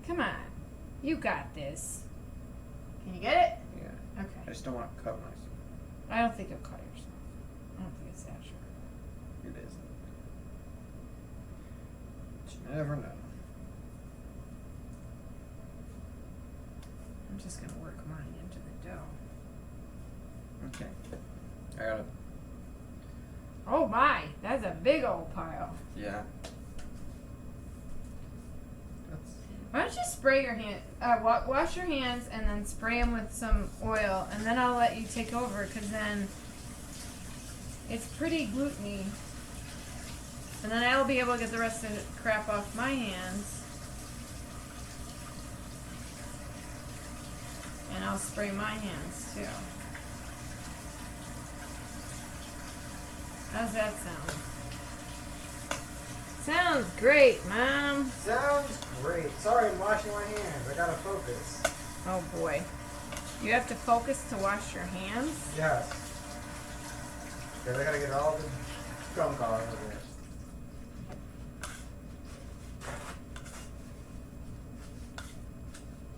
Come on. You got this. Can you get it? yeah. I Okay. just don't want to cut myself. I don't think you'll cut yourself. I don't think it's that sure. It isn't. But you never know. I'm just gonna work mine into the dough. Okay. I gotta. Oh my, that's a big old pile. Yeah. That's. Why don't you spray your hand, wash your hands and then spray them with some oil, and then I'll let you take over, because then it's pretty gluteny. And then I'll be able to get the rest of the crap off my hands. And I'll spray my hands too. How's that sound? Sounds great, Mom. Sounds great. Sorry, I'm washing my hands. I gotta focus. Oh boy. You have to focus to wash your hands? Yes. Because I gotta get all the gunk off of it.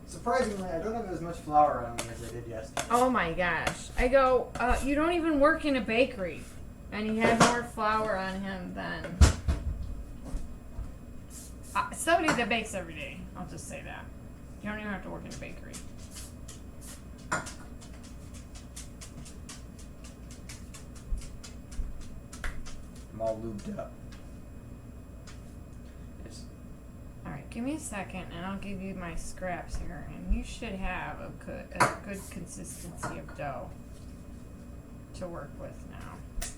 Surprisingly, I don't have as much flour on me as I did yesterday. Oh my gosh. I go, you don't even work in a bakery. And he had more flour on him than somebody that bakes every day. I'll just say that. You don't even have to work in a bakery. I'm all lubed up. It's, Alright, give me a second and I'll give you my scraps here. And you should have a good consistency of dough to work with now.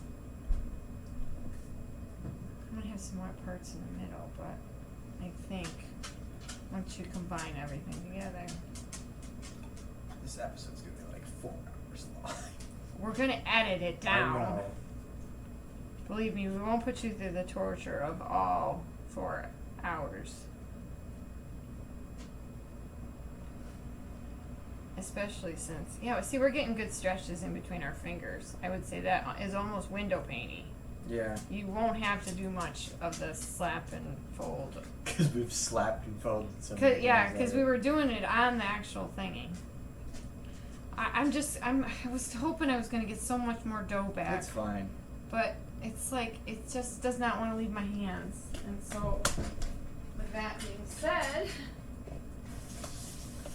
I'm gonna have some wet parts in the middle, but I think once you combine everything together, this episode's gonna be like 4 hours long. we're gonna edit it I down. know. Believe me, we won't put you through the torture of all 4 hours. Especially since, see, we're getting good stretches in between our fingers. I would say that is almost window painty. Yeah. you won't have to do much of this slap and fold. Because we've slapped and folded so many Because we were doing it on the actual thingy. I was hoping I was going to get so much more dough back. That's fine. But it's like, it just does not want to leave my hands. And so, with that being said,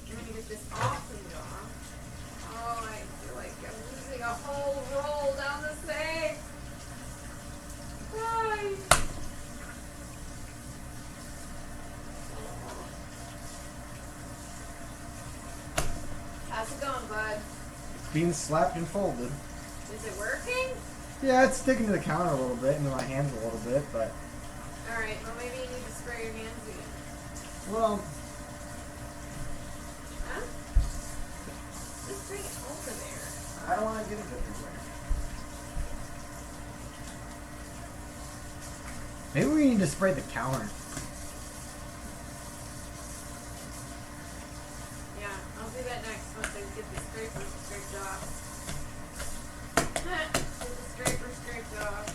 I'm going to get this off the dough. Oh, I feel like I'm losing a whole roll down the sink. Guys. How's it going, bud? It's being slapped and folded. Is it working? Yeah, it's sticking to the counter a little bit and to my hands a little bit, but... Alright, well maybe you need to spray your hands again. Well... Huh? Just bring it over there. I don't want to get it everywhere. Maybe we need to spray the counter. Yeah, I'll do that next once I get the scraper scraped off. Get the scraper scraped off.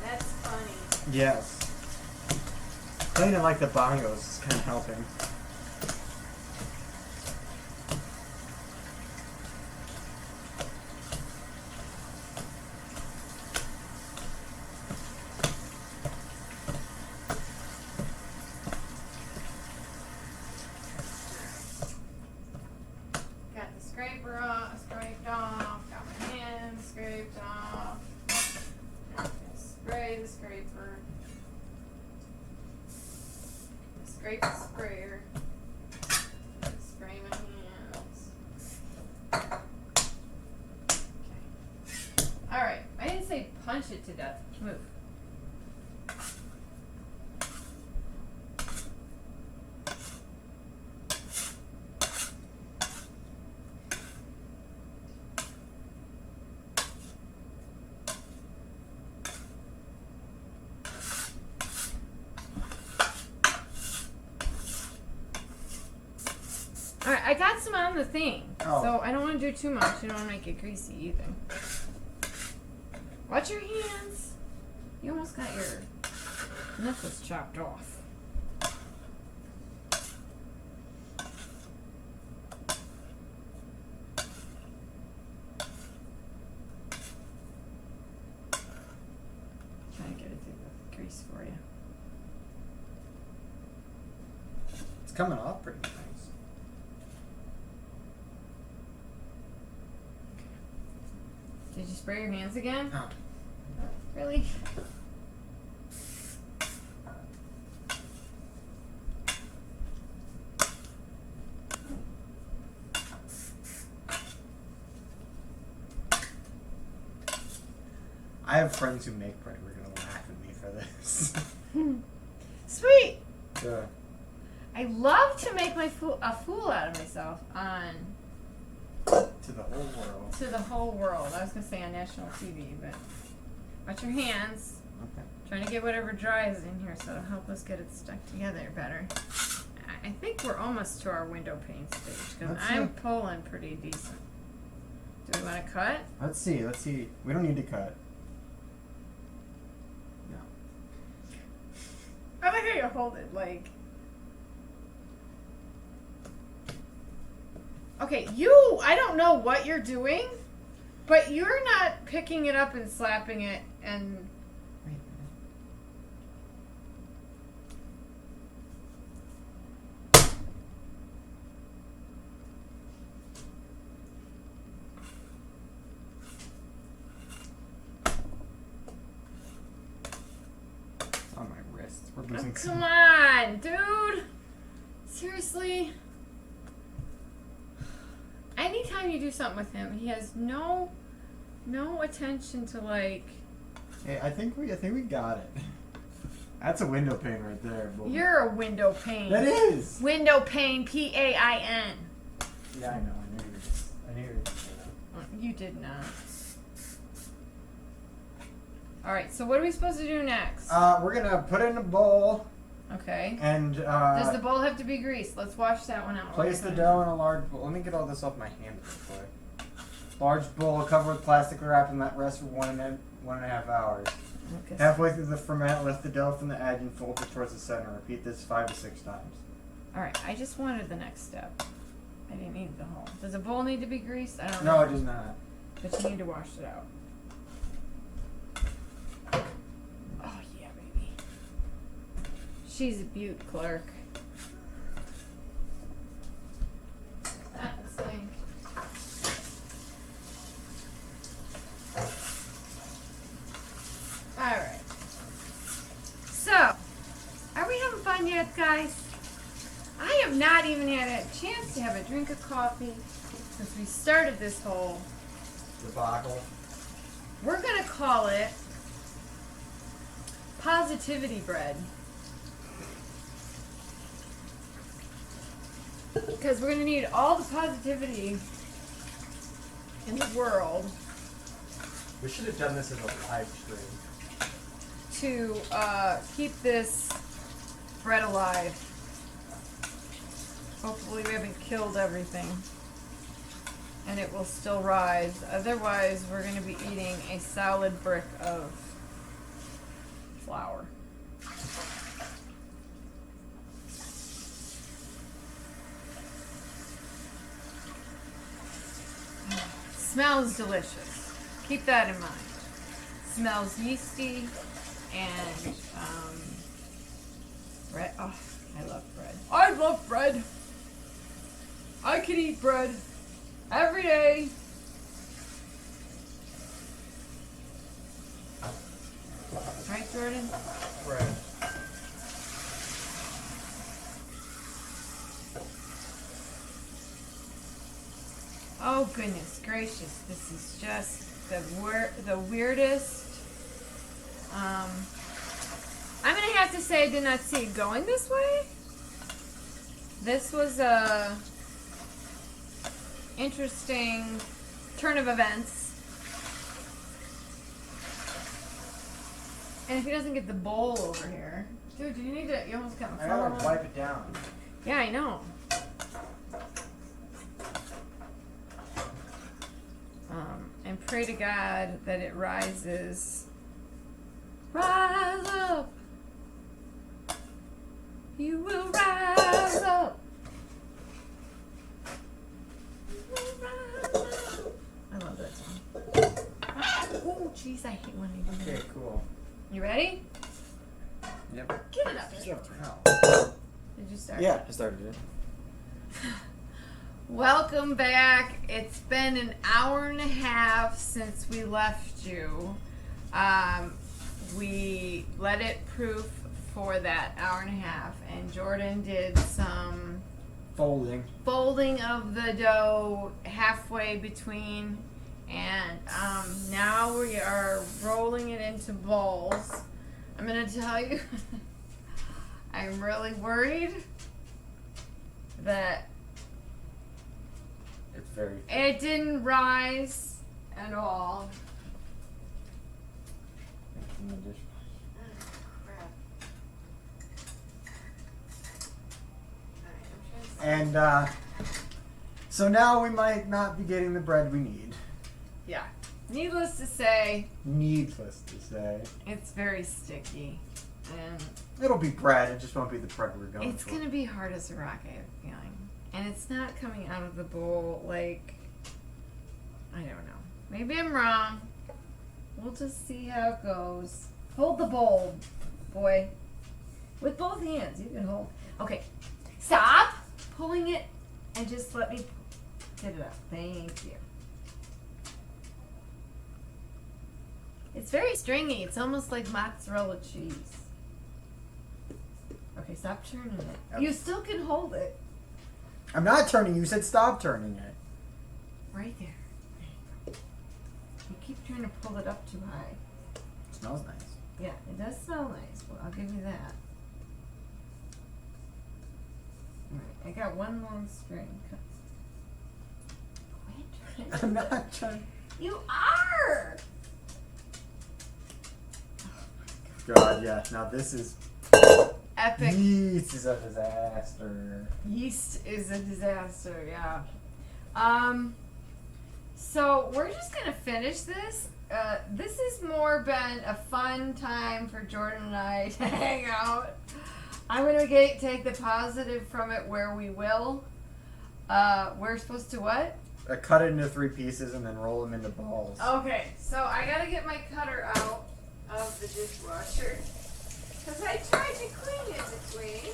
That's funny. Yes. Cleaning like the bongos is kind of helping. Got the scraper off, scraped off. Got my hands scraped off. Spray the scraper. Scrape the sprayer. Spray my hands. Okay. Alright. I didn't say punch it to death. Move. Alright, I got some on the thing. Oh. So I don't want to do too much. You don't want to make it greasy either. Watch your hands. You almost got your nipples chopped off. Trying to get it through the grease for you. It's coming off pretty nice. Did you spray your hands again? Oh. Really? I have friends who make bread. We're gonna laugh at me for this. Sweet! Yeah. I love to make a fool out of myself on To the whole world. to the whole world. I was gonna say on national TV, but watch your hands. Okay. Trying to get whatever dries in here so it'll help us get it stuck together better. I think we're almost to our window pane stage because Let's I'm see. pulling pretty decent. Do we want to cut? Let's see. Let's see. We don't need to cut. No. I like how you hold it like. Okay, I don't know what you're doing, but you're not picking it up and slapping it and. Wait a minute. It's on my wrist. We're Oh, losing come on, dude. Seriously. Anytime you do something with him, he has no attention to like. Hey, I think we got it. That's a window pane right there. Boy. You're a window pane. That is. Window pane, PAIN. Yeah, I know. I knew you were just say that. You did not. All right. So what are we supposed to do next? We're gonna put it in a bowl Okay. and Does the bowl have to be greased? Let's wash that one out. place the dough in a large bowl. Let me get all this off my hand real quick. Large bowl covered with plastic wrap and let rest for 1.5 hours. Okay. Halfway through the ferment, lift the dough from the edge and fold it towards the center. Repeat this 5 to 6 times. Alright, I just wanted the next step. I didn't need the whole. Does the bowl need to be greased? I don't know. No, it does not. But you need to wash it out. Oh, yeah, baby. She's a beaut, Clark. That's thing. Alright. So, are we having fun yet, guys? I have not even had a chance to have a drink of coffee since we started this whole Debacle. We're going to call it positivity bread. Because we're going to need all the positivity in the world We should have done this as a live stream. to keep this bread alive. Hopefully we haven't killed everything. And it will still rise. Otherwise, we're going to be eating a solid brick of flour. Smells delicious. Keep that in mind. Smells yeasty and bread. Oh, I love bread. I love bread. I could eat bread every day. Right, Jordan? Bread. Oh goodness gracious! This is just the weirdest. I'm gonna have to say I did not see it going this way. This was a interesting turn of events. And if he doesn't get the bowl over here, dude, you need to. You almost got my I gotta wipe it down. Yeah, I know. And pray to God that it rises. Rise up. You will rise up. You will rise up. I love that song. Oh, jeez, I hate when I do that. Okay, cool. You ready? Yep. Get it up. Did Did you start? Yeah, I started it. Welcome back. It's been an hour and a half since we left you. We let it proof for that hour and a half, and Jordan did some Folding. folding of the dough halfway between, and now we are rolling it into bowls. I'm going to tell you, I'm really worried that It's very. it didn't rise at all. In the dish. And so now we might not be getting the bread we need. Yeah. Needless to say, Needless to say. it's very sticky. And It'll be bread, it just won't be the bread we're going it's for. going to be hard as a rock, I have a feeling. And it's not coming out of the bowl like, I don't know. Maybe I'm wrong. We'll just see how it goes. Hold the bowl, boy. With both hands, you can hold. Okay. Stop pulling it and just let me get it up. Thank you. It's very stringy. It's almost like mozzarella cheese. Okay, stop turning it. Yep. You still can hold it. I'm not turning, you said stop turning it. Right there. You keep trying to pull it up too high. It smells nice. Yeah, it does smell nice. Well, I'll give you that. Alright, I got one long string. Quit. I'm not trying. You are! God, yeah. Now this is. Epic. Yeast is a disaster. Yeast is a disaster, yeah. So we're just gonna finish this. this has more been a fun time for Jordan and I to hang out. I'm going to take the positive from it where we will. We're supposed to what? Cut it into 3 pieces and then roll them into balls. Okay, so I got to get my cutter out of the dishwasher. Because I tried to clean it between.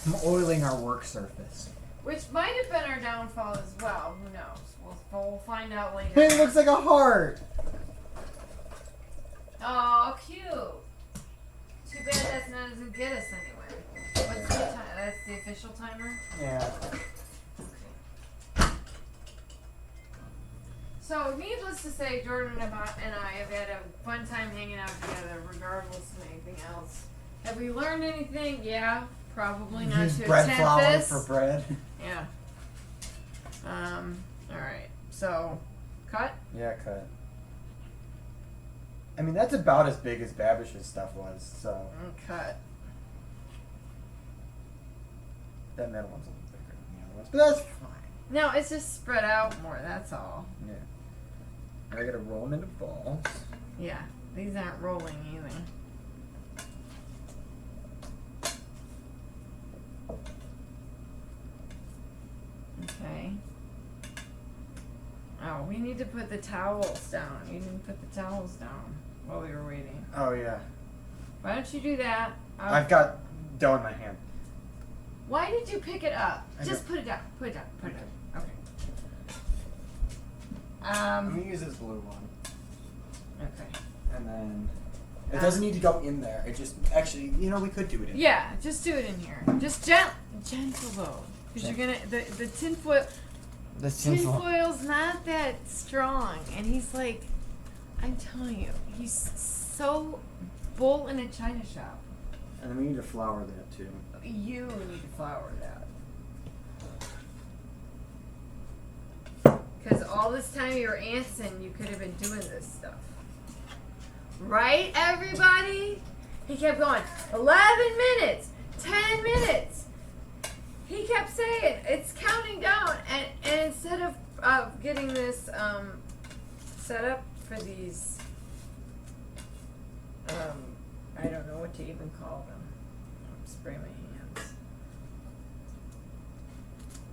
I'm oiling our work surface. Which might have been our downfall as well. Who knows? We'll find out later. Hey, it looks like a heart. Oh, cute. Too bad that's not doesn't get us anywhere. What's the time? That's the official timer? Yeah. So, needless to say, Jordan and I have had a fun time hanging out together, regardless of anything else. Have we learned anything? Yeah, probably not Use to bread attempt flour this. for bread. Yeah. All right. So, cut. Yeah, cut. I mean, that's about as big as Babish's stuff was. So Cut. that metal one's a little bigger than the other ones, but that's fine. No, it's just spread out more. That's all. Yeah. I gotta roll them into balls. Yeah, these aren't rolling either. Okay. Oh, we need to put the towels down. You didn't put the towels down while we were waiting. Oh yeah. Why don't you do that? I've got dough in my hand. Why did you pick it up? I Just don't- put it down. Put it down. Put it down. Okay. I'm gonna use this blue one, Okay. and then it doesn't need to go in there. It just actually, we could do it in. Yeah, just do it in here. Just gentle though, because you're gonna the tinfoil. The Tinfoil's not that strong, and he's like, I'm telling you, he's so bull in a china shop. And then we need to flour that too. You need to flour that. Because all this time you were antsing, you could have been doing this stuff. Right, everybody? He kept going, 11 minutes, 10 minutes. He kept saying, it's counting down. And instead of getting this set up for these, I don't know what to even call them. Spray my hands.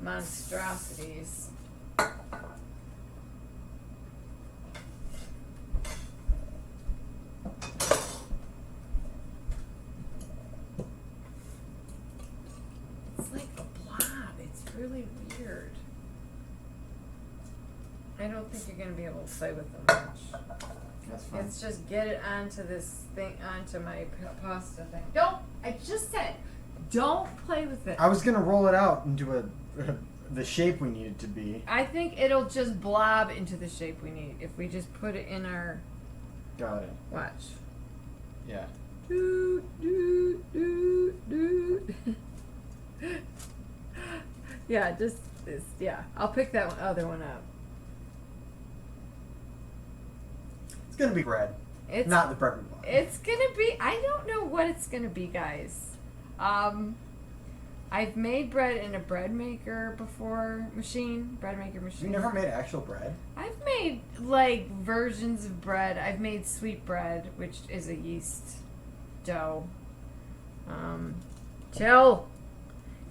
Monstrosities. It's like a blob. It's really weird. I don't think you're going to be able to play with them much. That's fine. Let's just get it onto this thing, onto my pasta thing. Don't! I just said, don't play with it. I was gonna roll it out into the shape we need it to be. I think it'll just blob into the shape we need if we just put it in our. Got it. Watch. Yeah. Doot, doot, doot, doot. Yeah, just this. Yeah, I'll pick that other one up. It's gonna be bread. It's Not the bread we want. It's gonna be. I don't know what it's gonna be, guys. I've made bread in a bread maker before, bread maker machine. You never made actual bread? I've made like versions of bread. I've made sweet bread, which is a yeast dough. Chill.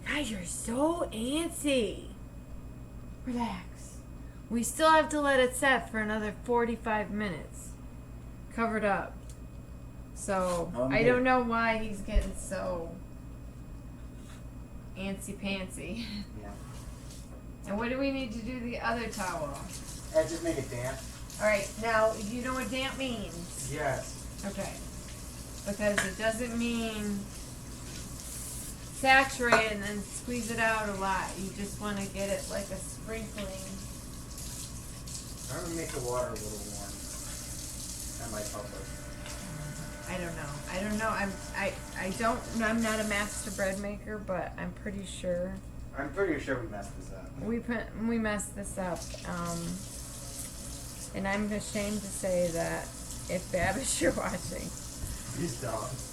Guys, you're so antsy. Relax. We still have to let it set for another 45 minutes. Covered up. So, I don't know why he's getting so antsy-pantsy. Yeah. And what do we need to do the other towel? Just make it damp. Alright, now, you know what damp means? Yes. Okay. Because it doesn't mean saturate and then squeeze it out a lot. You just want to get it like a sprinkling. I'm gonna make the water a little warm. That might help us. I don't know. I'm not a master bread maker, but I'm pretty sure I'm pretty sure we messed this up. we messed this up. And I'm ashamed to say that if Babish you're watching. These dogs.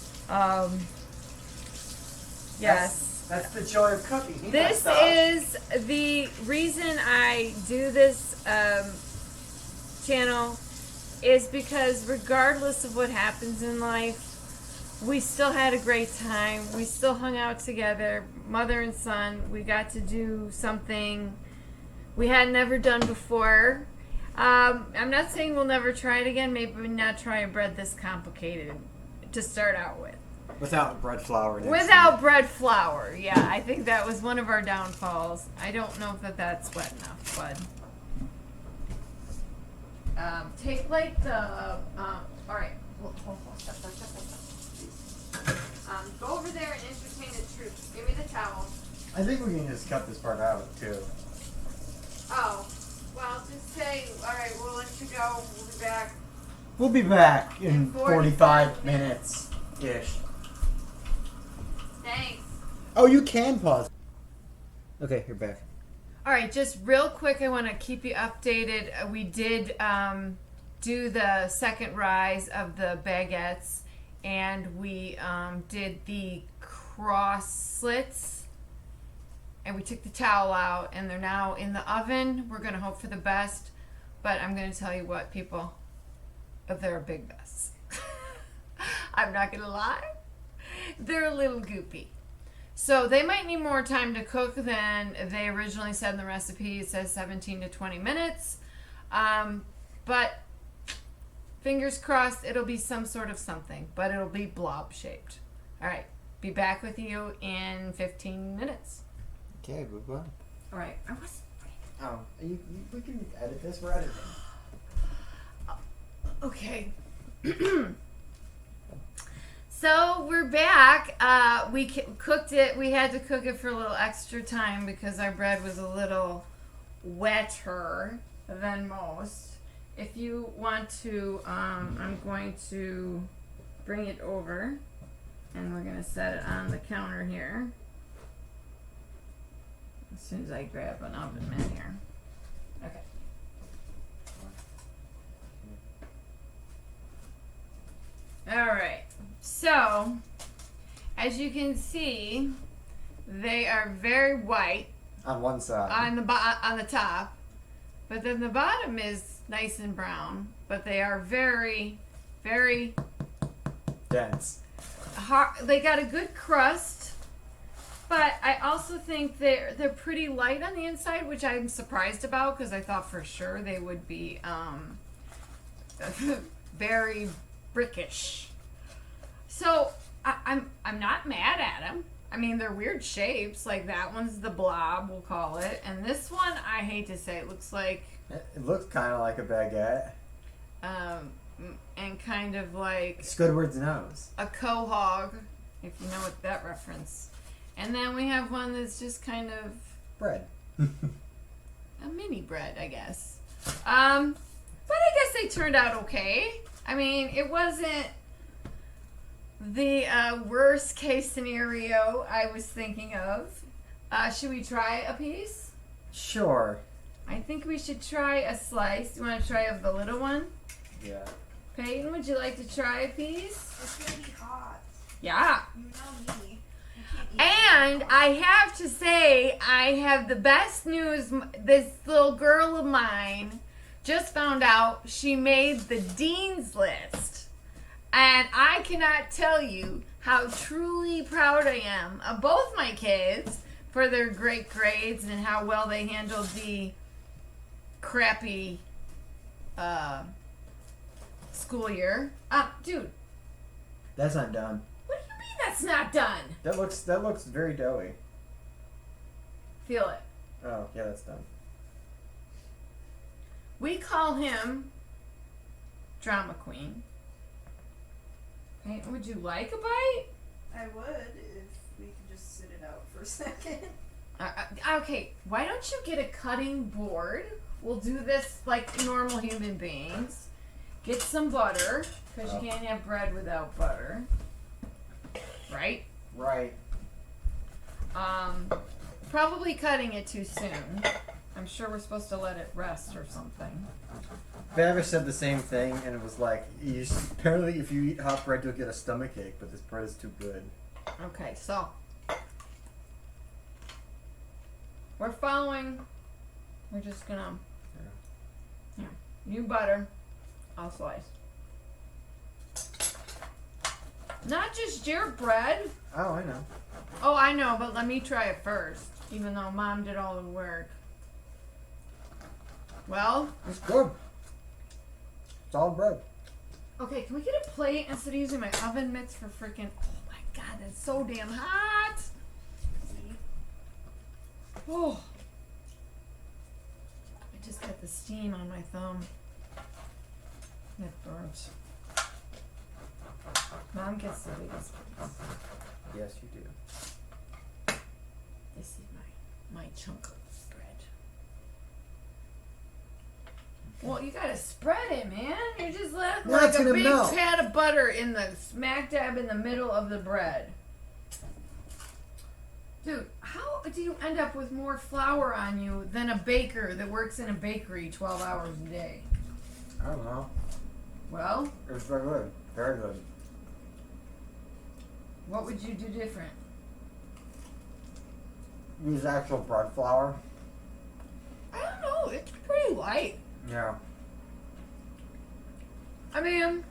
Yes. That's the joy of cooking. He This messed up. is the reason I do this channel is because regardless of what happens in life, we still had a great time. We still hung out together, mother and son. We got to do something we had never done before. I'm not saying we'll never try it again. Maybe not try a bread this complicated to start out with. Without bread flour. Without bread flour, yeah. I think that was one of our downfalls. I don't know if that's wet enough, bud. Take like the, alright. Hold. Stop. Go over there and entertain the troops. Give me the towel. I think we can just cut this part out, too. Oh, well, just say, alright, we'll let you go. We'll be back. We'll be back in 45 minutes-ish. Thanks. Oh, you can pause. Okay, you're back. Alright, just real quick, I want to keep you updated. We did do the second rise of the baguettes, and we did the cross slits, and we took the towel out, and they're now in the oven. We're going to hope for the best, but I'm going to tell you what, people, they're a big mess. I'm not going to lie. They're a little goopy. So they might need more time to cook than they originally said in the recipe. It says 17 to 20 minutes. But fingers crossed it'll be some sort of something, but it'll be blob shaped. All right, be back with you in 15 minutes. Okay, bye-bye. All right. Oh, we can edit this. We're editing. Okay. So we're back. We cooked it. We had to cook it for a little extra time because our bread was a little wetter than most. If you want to, I'm going to bring it over, and we're going to set it on the counter here. As soon as I grab an oven mitt here. Okay. All right. So, as you can see, they are very white On one side. on the top, but then the bottom is nice and brown. But they are very, very dense. hard. They got a good crust, but I also think they're pretty light on the inside, which I'm surprised about because I thought for sure they would be very brickish. So I'm not mad at them. I mean, they're weird shapes. Like that one's the blob, we'll call it, and this one, I hate to say, it looks like It looks kind of like a baguette. and kind of like Squidward's nose. a quahog, if you know what that reference. And then we have one that's just kind of Bread. a mini bread, I guess. But I guess they turned out okay. I mean, it wasn't the worst case scenario I was thinking of. Should we try a piece? Sure. I think we should try a slice. You want to try of the little one? Yeah. Peyton, would you like to try a piece? It's gonna be hot. Yeah. You know me. And I have to say, I have the best news. This little girl of mine just found out she made the dean's list. And I cannot tell you how truly proud I am of both my kids for their great grades and how well they handled the crappy school year. Dude. That's not done. What do you mean that's not done? That looks very doughy. Feel it. Oh, yeah, that's done. We call him Drama Queen. Peyton, would you like a bite? I would if we could just sit it out for a second. Okay, why don't you get a cutting board? We'll do this like normal human beings. Get some butter, because you can't have bread without butter. Right? Right. Probably cutting it too soon. I'm sure we're supposed to let it rest or something. Beaver said the same thing, and it was like, apparently if you eat hot bread, you'll get a stomachache, but this bread is too good. Okay, so we're following. We're just gonna. Yeah. You butter. I'll slice. Not just your bread. Oh, I know. Oh, I know, but let me try it first. Even though Mom did all the work. Well, It's good. It's all bread. okay, can we get a plate instead of using my oven mitts for freaking... Oh my god, that's so damn hot! See? Oh. I just got the steam on my thumb. That burns. Mom gets the biggest piece. Yes, you do. This is my chunk of bread. Well, you gotta spread it, man. You just left No, like it's a gonna big melt. pat of butter in the smack dab in the middle of the bread. Dude, how do you end up with more flour on you than a baker that works in a bakery 12 hours a day? I don't know. Well, It's very good. Very good. what would you do different? Use actual bread flour. I don't know. It's pretty light. Yeah. I mean,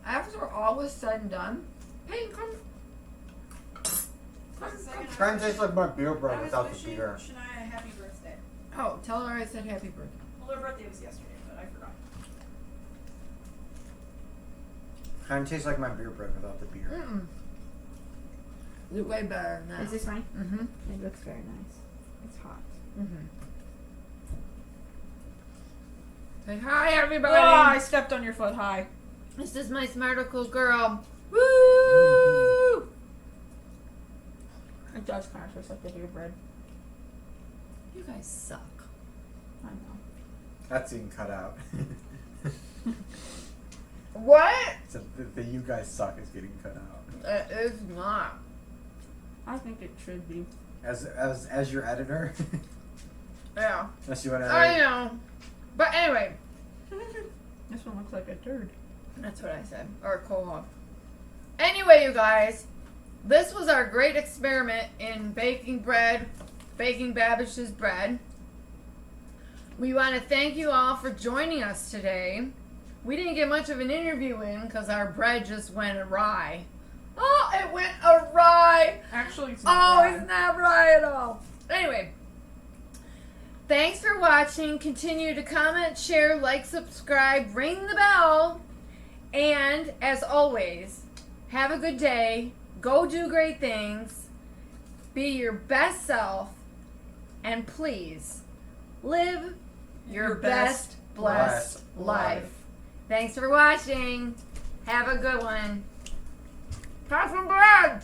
after all was said and done, hey, come. Kind of tastes like my beer bread I was without the wishing beer. Shania a happy birthday. Oh, tell her I said happy birthday. Well, her birthday was yesterday, but I forgot. Kind of tastes like my beer bread without the beer. Mm-mm. It's way better than that. Is this mine? Mm-hmm. It looks very nice. It's hot. Mm-hmm. Say hi, everybody. Oh, I stepped on your foot. Hi. This is my smarticle girl. Woo! It does kind of taste like the beer bread. You guys suck. I know. That's being cut out. What? So the you guys suck is getting cut out. It is not. I think it should be. As your editor. Yeah. Unless you want to. I know. But anyway, This one looks like a turd. that's what I said. Or a co-op. Anyway, you guys, this was our great experiment in baking bread, baking Babish's bread. We want to thank you all for joining us today. We didn't get much of an interview in because our bread just went awry. Oh, it went awry! Actually, it's Oh, not it's not right at all. Anyway, thanks for watching. Continue to comment, share, like, subscribe, ring the bell. And as always, have a good day. Go do great things. Be your best self. And please, live your best blessed life. Thanks for watching. Have a good one. Have some bread!